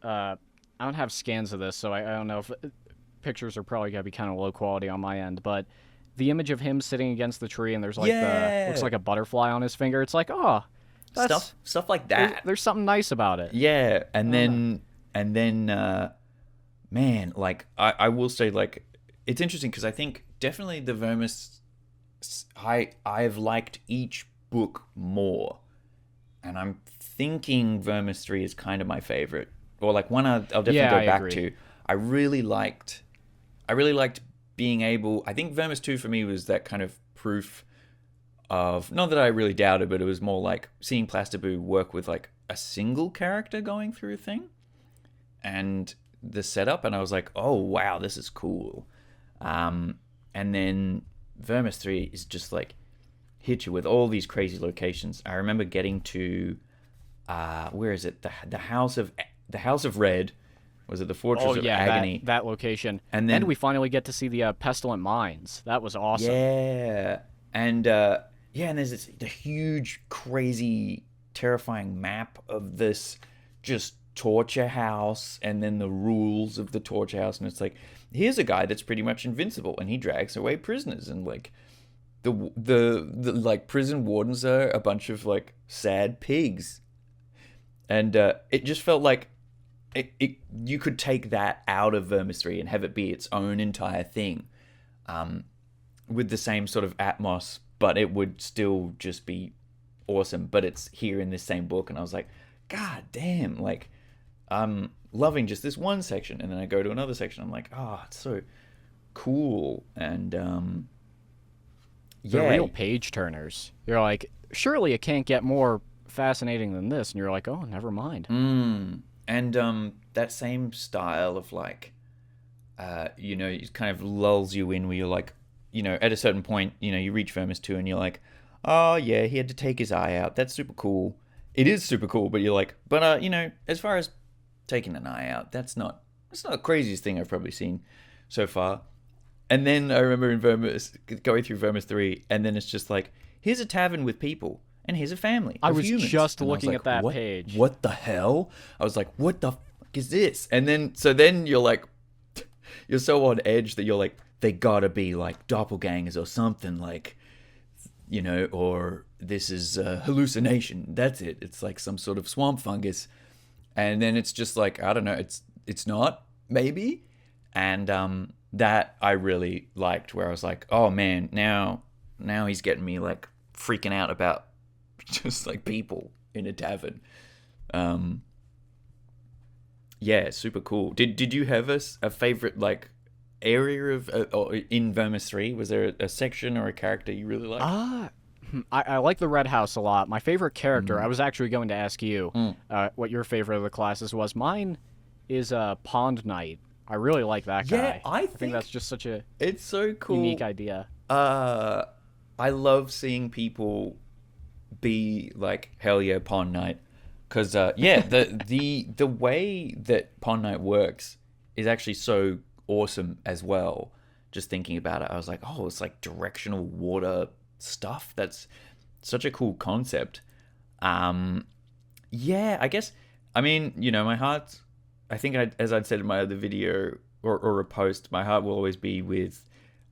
I don't have scans of this, so I don't know if pictures are probably gonna be kind of low quality on my end. But the image of him sitting against the tree and there's like Yeah. looks like a butterfly on his finger. It's like, oh, that's Stuff like there's, that. there's something nice about it. Yeah. And then, man, like, I will say, like, it's interesting because I think definitely the Vermis, I've liked each book more. And I'm thinking Vermis 3 is kind of my favorite. Or like one I'll definitely Yeah, go I back agree. to. I really liked being able, I think Vermis 2 for me was that kind of proof of, not that I really doubted, but it was more like seeing Plasterboo work with like a single character going through a thing and the setup, and I was like, oh wow, this is cool. And then Vermis 3 is just like hit you with all these crazy locations. I remember getting to where is it? The House of Red. Was it the Fortress Oh of yeah, Agony? that location. And then we finally get to see the pestilent mines. That was awesome. Yeah, and and there's the huge, crazy, terrifying map of this just torture house, and then the rules of the torture house, and it's like, here's a guy that's pretty much invincible, and he drags away prisoners, and like the like prison wardens are a bunch of like sad pigs, and it just felt like you could take that out of Vermis 3 and have it be its own entire thing, with the same sort of atmos, but it would still just be awesome. But it's here in this same book, and I was like, God damn, like, I'm loving just this one section, and then I go to another section, I'm like, oh, it's so cool. And They're yeah, real page turners. You're like, surely it can't get more fascinating than this, and you're like, oh, never mind. and that same style of like, it kind of lulls you in where you're like, at a certain point, you reach Vermis 2 and you're like, oh yeah, he had to take his eye out. That's super cool. It is super cool, but you're like, but as far as taking an eye out, that's not the craziest thing I've probably seen so far. And then I remember in going through Vermis 3, and then it's just like, here's a tavern with people, and here's a family. I of was humans. just And I was looking like, at that what, page. What the hell? I was like, what the fuck is this? And then you're like, you're so on edge that you're like, they gotta be like doppelgangers or something, like, or this is a hallucination. That's it. It's like some sort of swamp fungus. And then it's just like, I don't know, it's not, maybe. And that I really liked, where I was like, oh man, now he's getting me like freaking out about just like people in a tavern. Yeah, super cool. Did you have a favorite like area of or in Vermis 3? Was there a section or a character you really liked? I like the Red House a lot. My favorite character, I was actually going to ask you what your favorite of the classes was. Mine is Pond Knight. I really like that guy. Yeah, I think that's just such a It's so cool. unique idea. I love seeing people be like, hell yeah, Pond Knight. Because the way that Pond Knight works is actually so awesome as well. Just thinking about it, I was like, oh, it's like directional water stuff. That's such a cool concept. Yeah, I guess. I mean, my heart. I think, as I'd said in my other video or a post, my heart will always be with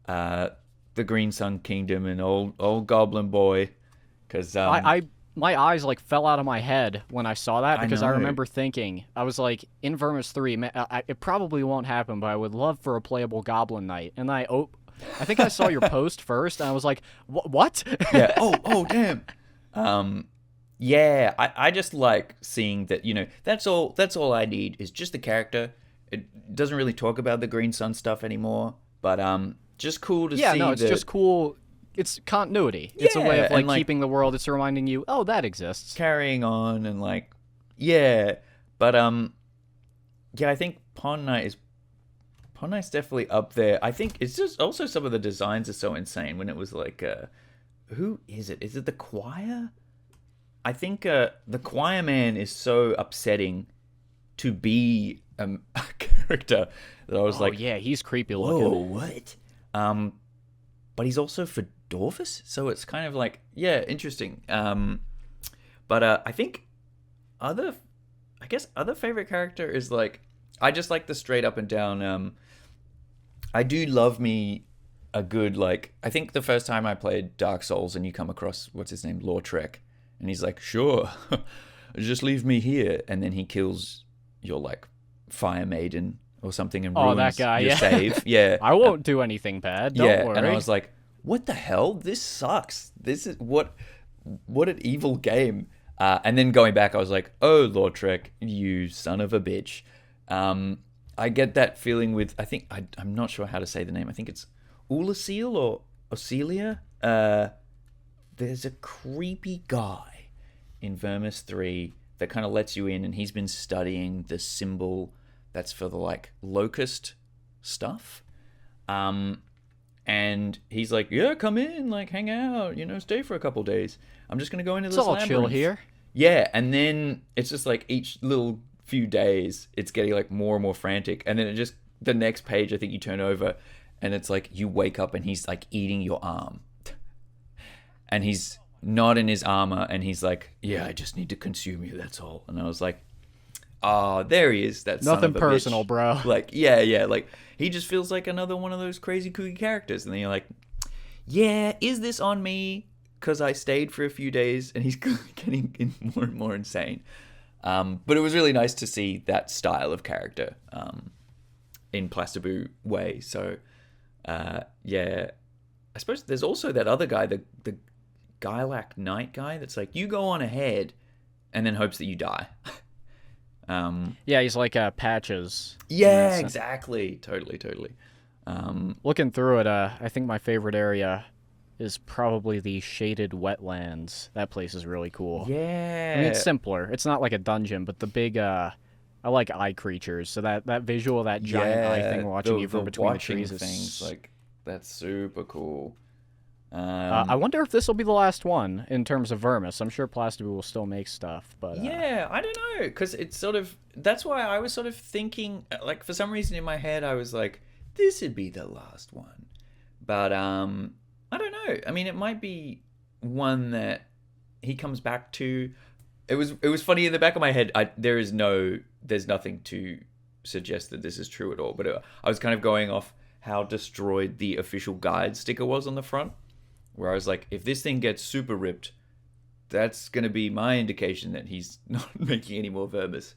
uh, the Green Sun Kingdom and old Goblin Boy, because My eyes like fell out of my head when I saw that I because I know. remember thinking I was like in Vermis 3, man, it probably won't happen, but I would love for a playable Goblin Knight. And I think I saw your post first, and I was like, what? Yeah. Oh, damn. Um, yeah. I just like seeing that. That's all. That's all I need is just the character. It doesn't really talk about the Green Sun stuff anymore, but just cool to Yeah, no, see it's that. just cool. It's continuity. It's a way Yeah, of and like like keeping the world. It's reminding you, oh, that exists. carrying on and like, yeah. But yeah, I think Pawn Knight's definitely up there. I think it's just also some of the designs are so insane. When it was like, who is it? Is it the choir? I think the choir man is so upsetting to be a character that I was Oh like, yeah, he's creepy whoa, looking. what? Um, but he's also Fedorfus, so it's kind of like, yeah, interesting. But I think other, I guess other favorite character is like, I just like the straight up and down. I do love me a good like. I think the first time I played Dark Souls and you come across what's his name, Lautrec, and he's like, sure, just leave me here, and then he kills your like fire maiden or something and Oh, that ruins guy. your Yeah, save. Yeah, I won't do anything bad. Don't yeah, and I worry. was like, what the hell? This sucks. This is what an evil game. And then going back, I was like, oh, Lautrec, you son of a bitch. Um, I get that feeling with, I think, I'm not sure how to say the name. I think it's Ulasil or Ocelia. There's a creepy guy in Vermis 3 that kind of lets you in, and he's been studying the symbol that's for the, like, locust stuff. Um, and he's like, yeah, come in, like, hang out, stay for a couple days. I'm just going to go into It's this all chill labyrinth. here. Yeah, and then it's just like each little few days, it's getting like more and more frantic. And then the next page, I think you turn over and it's like you wake up and he's like eating your arm. And he's not in his armor and he's like, yeah, I just need to consume you, that's all. And I was like, oh, there he is, that son Nothing of a personal, bitch. bro. Like, yeah, like he just feels like another one of those crazy kooky characters. And then you're like, yeah, is this on me? Because I stayed for a few days and he's getting more and more insane. But it was really nice to see that style of character in Plastibu way. So, yeah. I suppose there's also that other guy, the Gailac Knight guy, that's like, you go on ahead and then hopes that you die. Yeah, he's like Patches. Yeah, exactly. Totally. Looking through it, I think my favorite area is probably the shaded wetlands. That place is really cool. I mean, it's Yeah. simpler. It's not like a dungeon, but the big, I like eye creatures. So that visual, that giant eye thing watching you from between the watching trees things, is. like, that's super cool. I wonder if this will be the last one in terms of Vermis. I'm sure Plastibu will still make stuff, but Yeah, I don't know, because it's sort of, that's why I was sort of thinking, like, for some reason in my head I was like, this would be the last one. But I don't know. I mean, it might be one that he comes back to. It was funny in the back of my head. There's nothing to suggest that this is true at all. But I was kind of going off how destroyed the official guide sticker was on the front, where I was like, if this thing gets super ripped, that's going to be my indication that he's not making any more Verbus.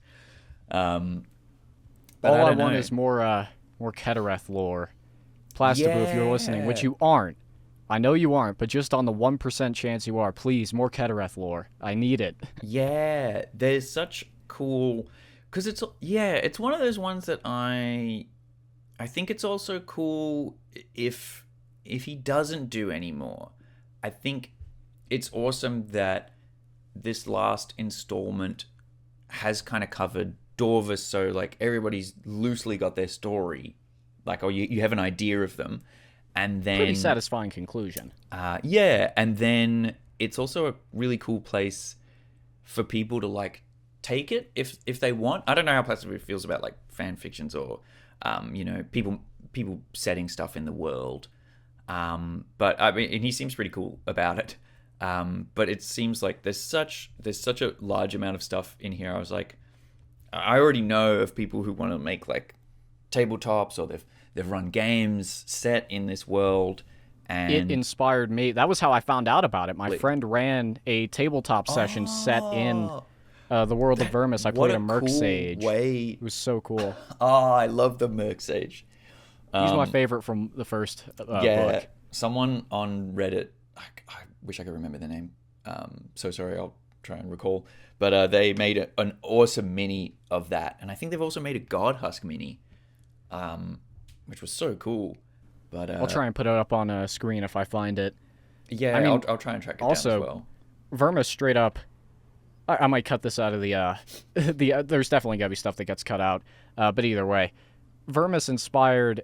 Um, but all I I don't want know. is more Kedareth lore. Plastibu, if you're listening, which Yeah. you aren't. I know you aren't, but just on the 1% chance you are, please, more Kedareth lore. I need it. Yeah, there's such cool, because it's one of those ones that I think it's also cool if he doesn't do any more. I think it's awesome that this last installment has kind of covered Dorvus, so like everybody's loosely got their story, like, or you have an idea of them, and Pretty then satisfying conclusion. yeah, and then it's also a really cool place for people to like take it if they want. I don't know how Plastic feels about like fan fictions or people setting stuff in the world. But I mean, and he seems pretty cool about it. But it seems like there's such a large amount of stuff in here. I was like, I already know of people who want to make like tabletops, or they've run games set in this world, It and inspired me. That was how I found out about it. My friend ran a tabletop session set in oh, the world of Vermis. I what played a a Merc cool Sage. way! It was so cool. Oh, I love the Merc Sage. He's my favorite from the first Yeah, book. someone on Reddit, I wish I could remember the name. So sorry, I'll try and recall. But they made an awesome mini of that, and I think they've also made a God Husk mini, which was so cool. But I'll try and put it up on a screen if I find it. yeah, I mean, I'll try and track it also, down as well. Vermis straight up. I might cut this out of the there's definitely gotta be stuff that gets cut out. But either way, Vermis inspired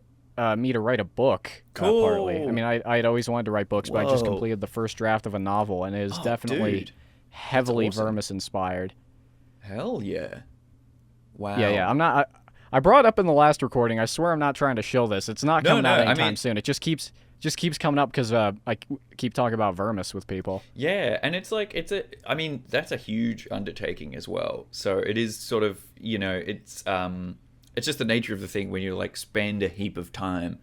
me to write a book. Partly. I Cool. mean, I'd always wanted to write books, but I just Whoa. completed the first draft of a novel, and it is Oh, definitely dude, heavily awesome. Vermis inspired. Hell yeah! Wow. Yeah. I'm not. I brought it up in the last recording. I swear I'm not trying to shill this. It's not No, coming out no, I anytime mean- soon. It just keeps coming up because keep talking about Vermis with people. Yeah, and it's like I mean, that's a huge undertaking as well. So it is sort of, it's just the nature of the thing when you like spend a heap of time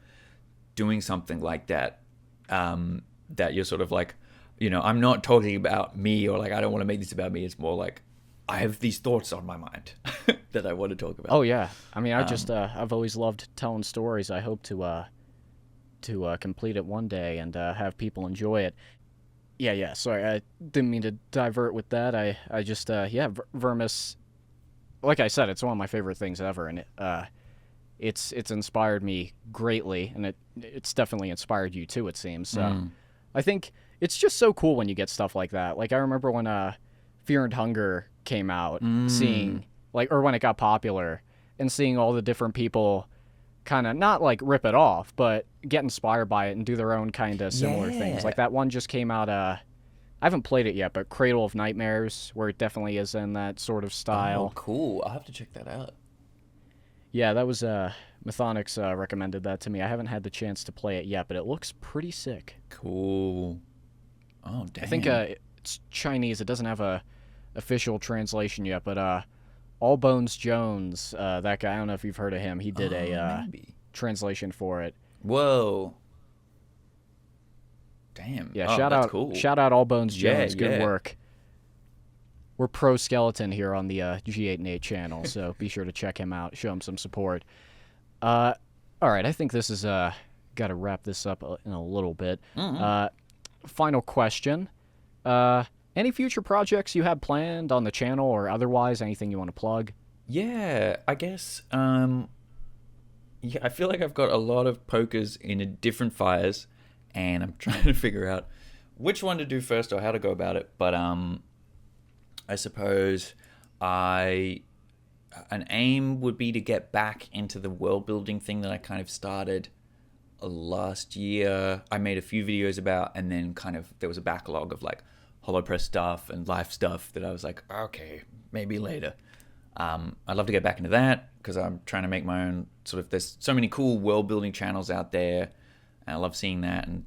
doing something like that, that you're sort of like, I'm not talking about me, or like I don't want to make this about me. It's more like I have these thoughts on my mind that I want to talk about. Oh yeah. I mean, I've always loved telling stories. I hope to complete it one day and have people enjoy it. Yeah. Sorry, I didn't mean to divert with that. I just Vermis. Like I said, it's one of my favorite things ever, and it's inspired me greatly, and it's definitely inspired you too. It seems. So I think it's just so cool when you get stuff like that. Like I remember when Fear and Hunger came out, seeing or when it got popular, and seeing all the different people kind of not like rip it off, but get inspired by it and do their own kind of similar things. Yeah. Like that one just came out. I haven't played it yet, but Cradle of Nightmares, where it definitely is in that sort of Oh, style. cool. I'll have to check that out. Yeah, that was Mythonics recommended that to me. I haven't had the chance to play it yet, but it looks pretty sick. Cool. Oh, damn. I think it's Chinese. It doesn't have a official translation yet, but All Bones Jones, that guy, I don't know if you've heard of him. He did a maybe. translation for it. Whoa. Damn. Yeah, Oh, shout that's out cool. shout out All Bones Yeah, Jones. Good yeah. work. We're pro skeleton here on the G8 and 8 channel, so be sure to check him out. Show him some support. All right, I think this is got to wrap this up in a little bit. Final question. Any future projects you have planned on the channel or otherwise? Anything you want to plug? Yeah, I guess. Yeah, I feel like I've got a lot of pokers in a different fires, and I'm trying to figure out which one to do first or how to go about it. But I suppose an aim would be to get back into the world building thing that I kind of started last year. I made a few videos about, and then kind of there was a backlog of like HoloPress stuff and life stuff that I was like, okay, maybe later. I'd love to get back into that because I'm trying to make my own sort of, there's so many cool world building channels out there, and I love seeing that, and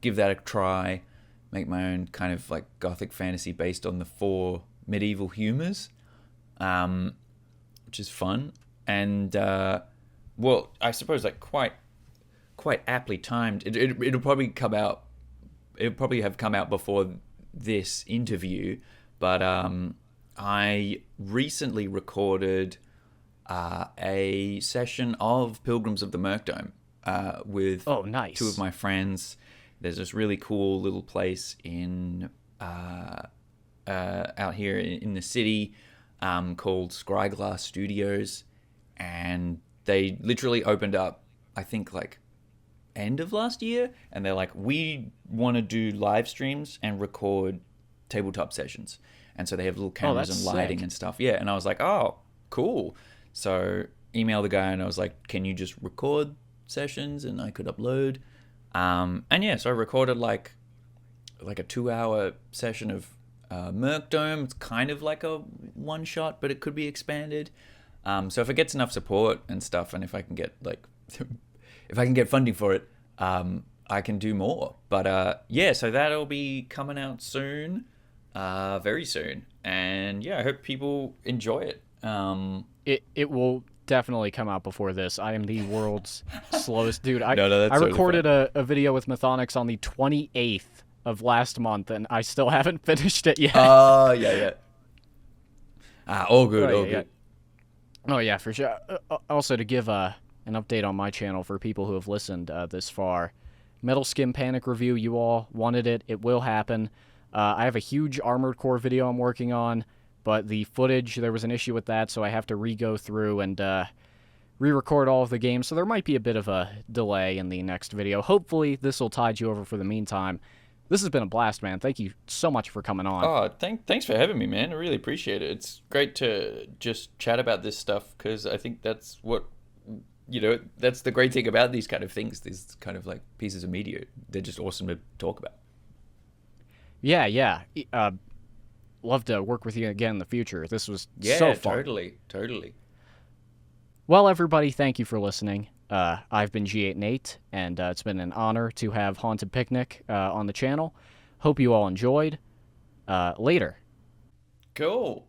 give that a try, make my own kind of like gothic fantasy based on the 4 medieval humors, which is fun. And well, I suppose like quite aptly timed. It'll probably come out. It'll probably have come out before this interview, but I recently recorded a session of Pilgrims of the Merkdome with Oh, nice. 2 of my friends. There's this really cool little place in out here in the city called Scryglass Studios, and they literally opened up, I think, like end of last year, and they're like, we want to do live streams and record tabletop sessions. And so they have little cameras that's and lighting sick. and stuff. Yeah, and I was like, oh, cool. So emailed the guy and I was like, can you just record sessions and I could upload? And yeah, so I recorded like a 2-hour session of Merkdome. It's kind of like a one shot, but it could be expanded. So if it gets enough support and stuff, and if I can get like if I can get funding for it, I can do more. But yeah, so that'll be coming out soon, very soon. And yeah, I hope people enjoy it. It will definitely come out before this. I am the world's slowest dude. No, I that's totally fine. recorded a video with Methodonics on the 28th of last month, and I still haven't finished it yet. Yeah, yeah. All good, Oh all yeah, yeah. good. Oh yeah, for sure. Also, to give an update on my channel for people who have listened this far, Metal Skin Panic review. You all wanted it. It will happen. I have a huge Armored Core video I'm working on, but the footage, there was an issue with that, so I have to re-go through and re-record all of the games. So there might be a bit of a delay in the next video. Hopefully, this will tide you over for the meantime. This has been a blast, man. Thank you so much for coming on. Oh, thanks for having me, man. I really appreciate it. It's great to just chat about this stuff because I think that's what, that's the great thing about these kind of things. These kind of like pieces of media. They're just awesome to talk about. Yeah, yeah. Love to work with you again in the future. This was Yeah, so fun. totally, totally. Well, everybody, thank you for listening. I've been G8 Nate, and it's been an honor to have Haunted Picnic on the channel. Hope you all enjoyed. Later. Cool.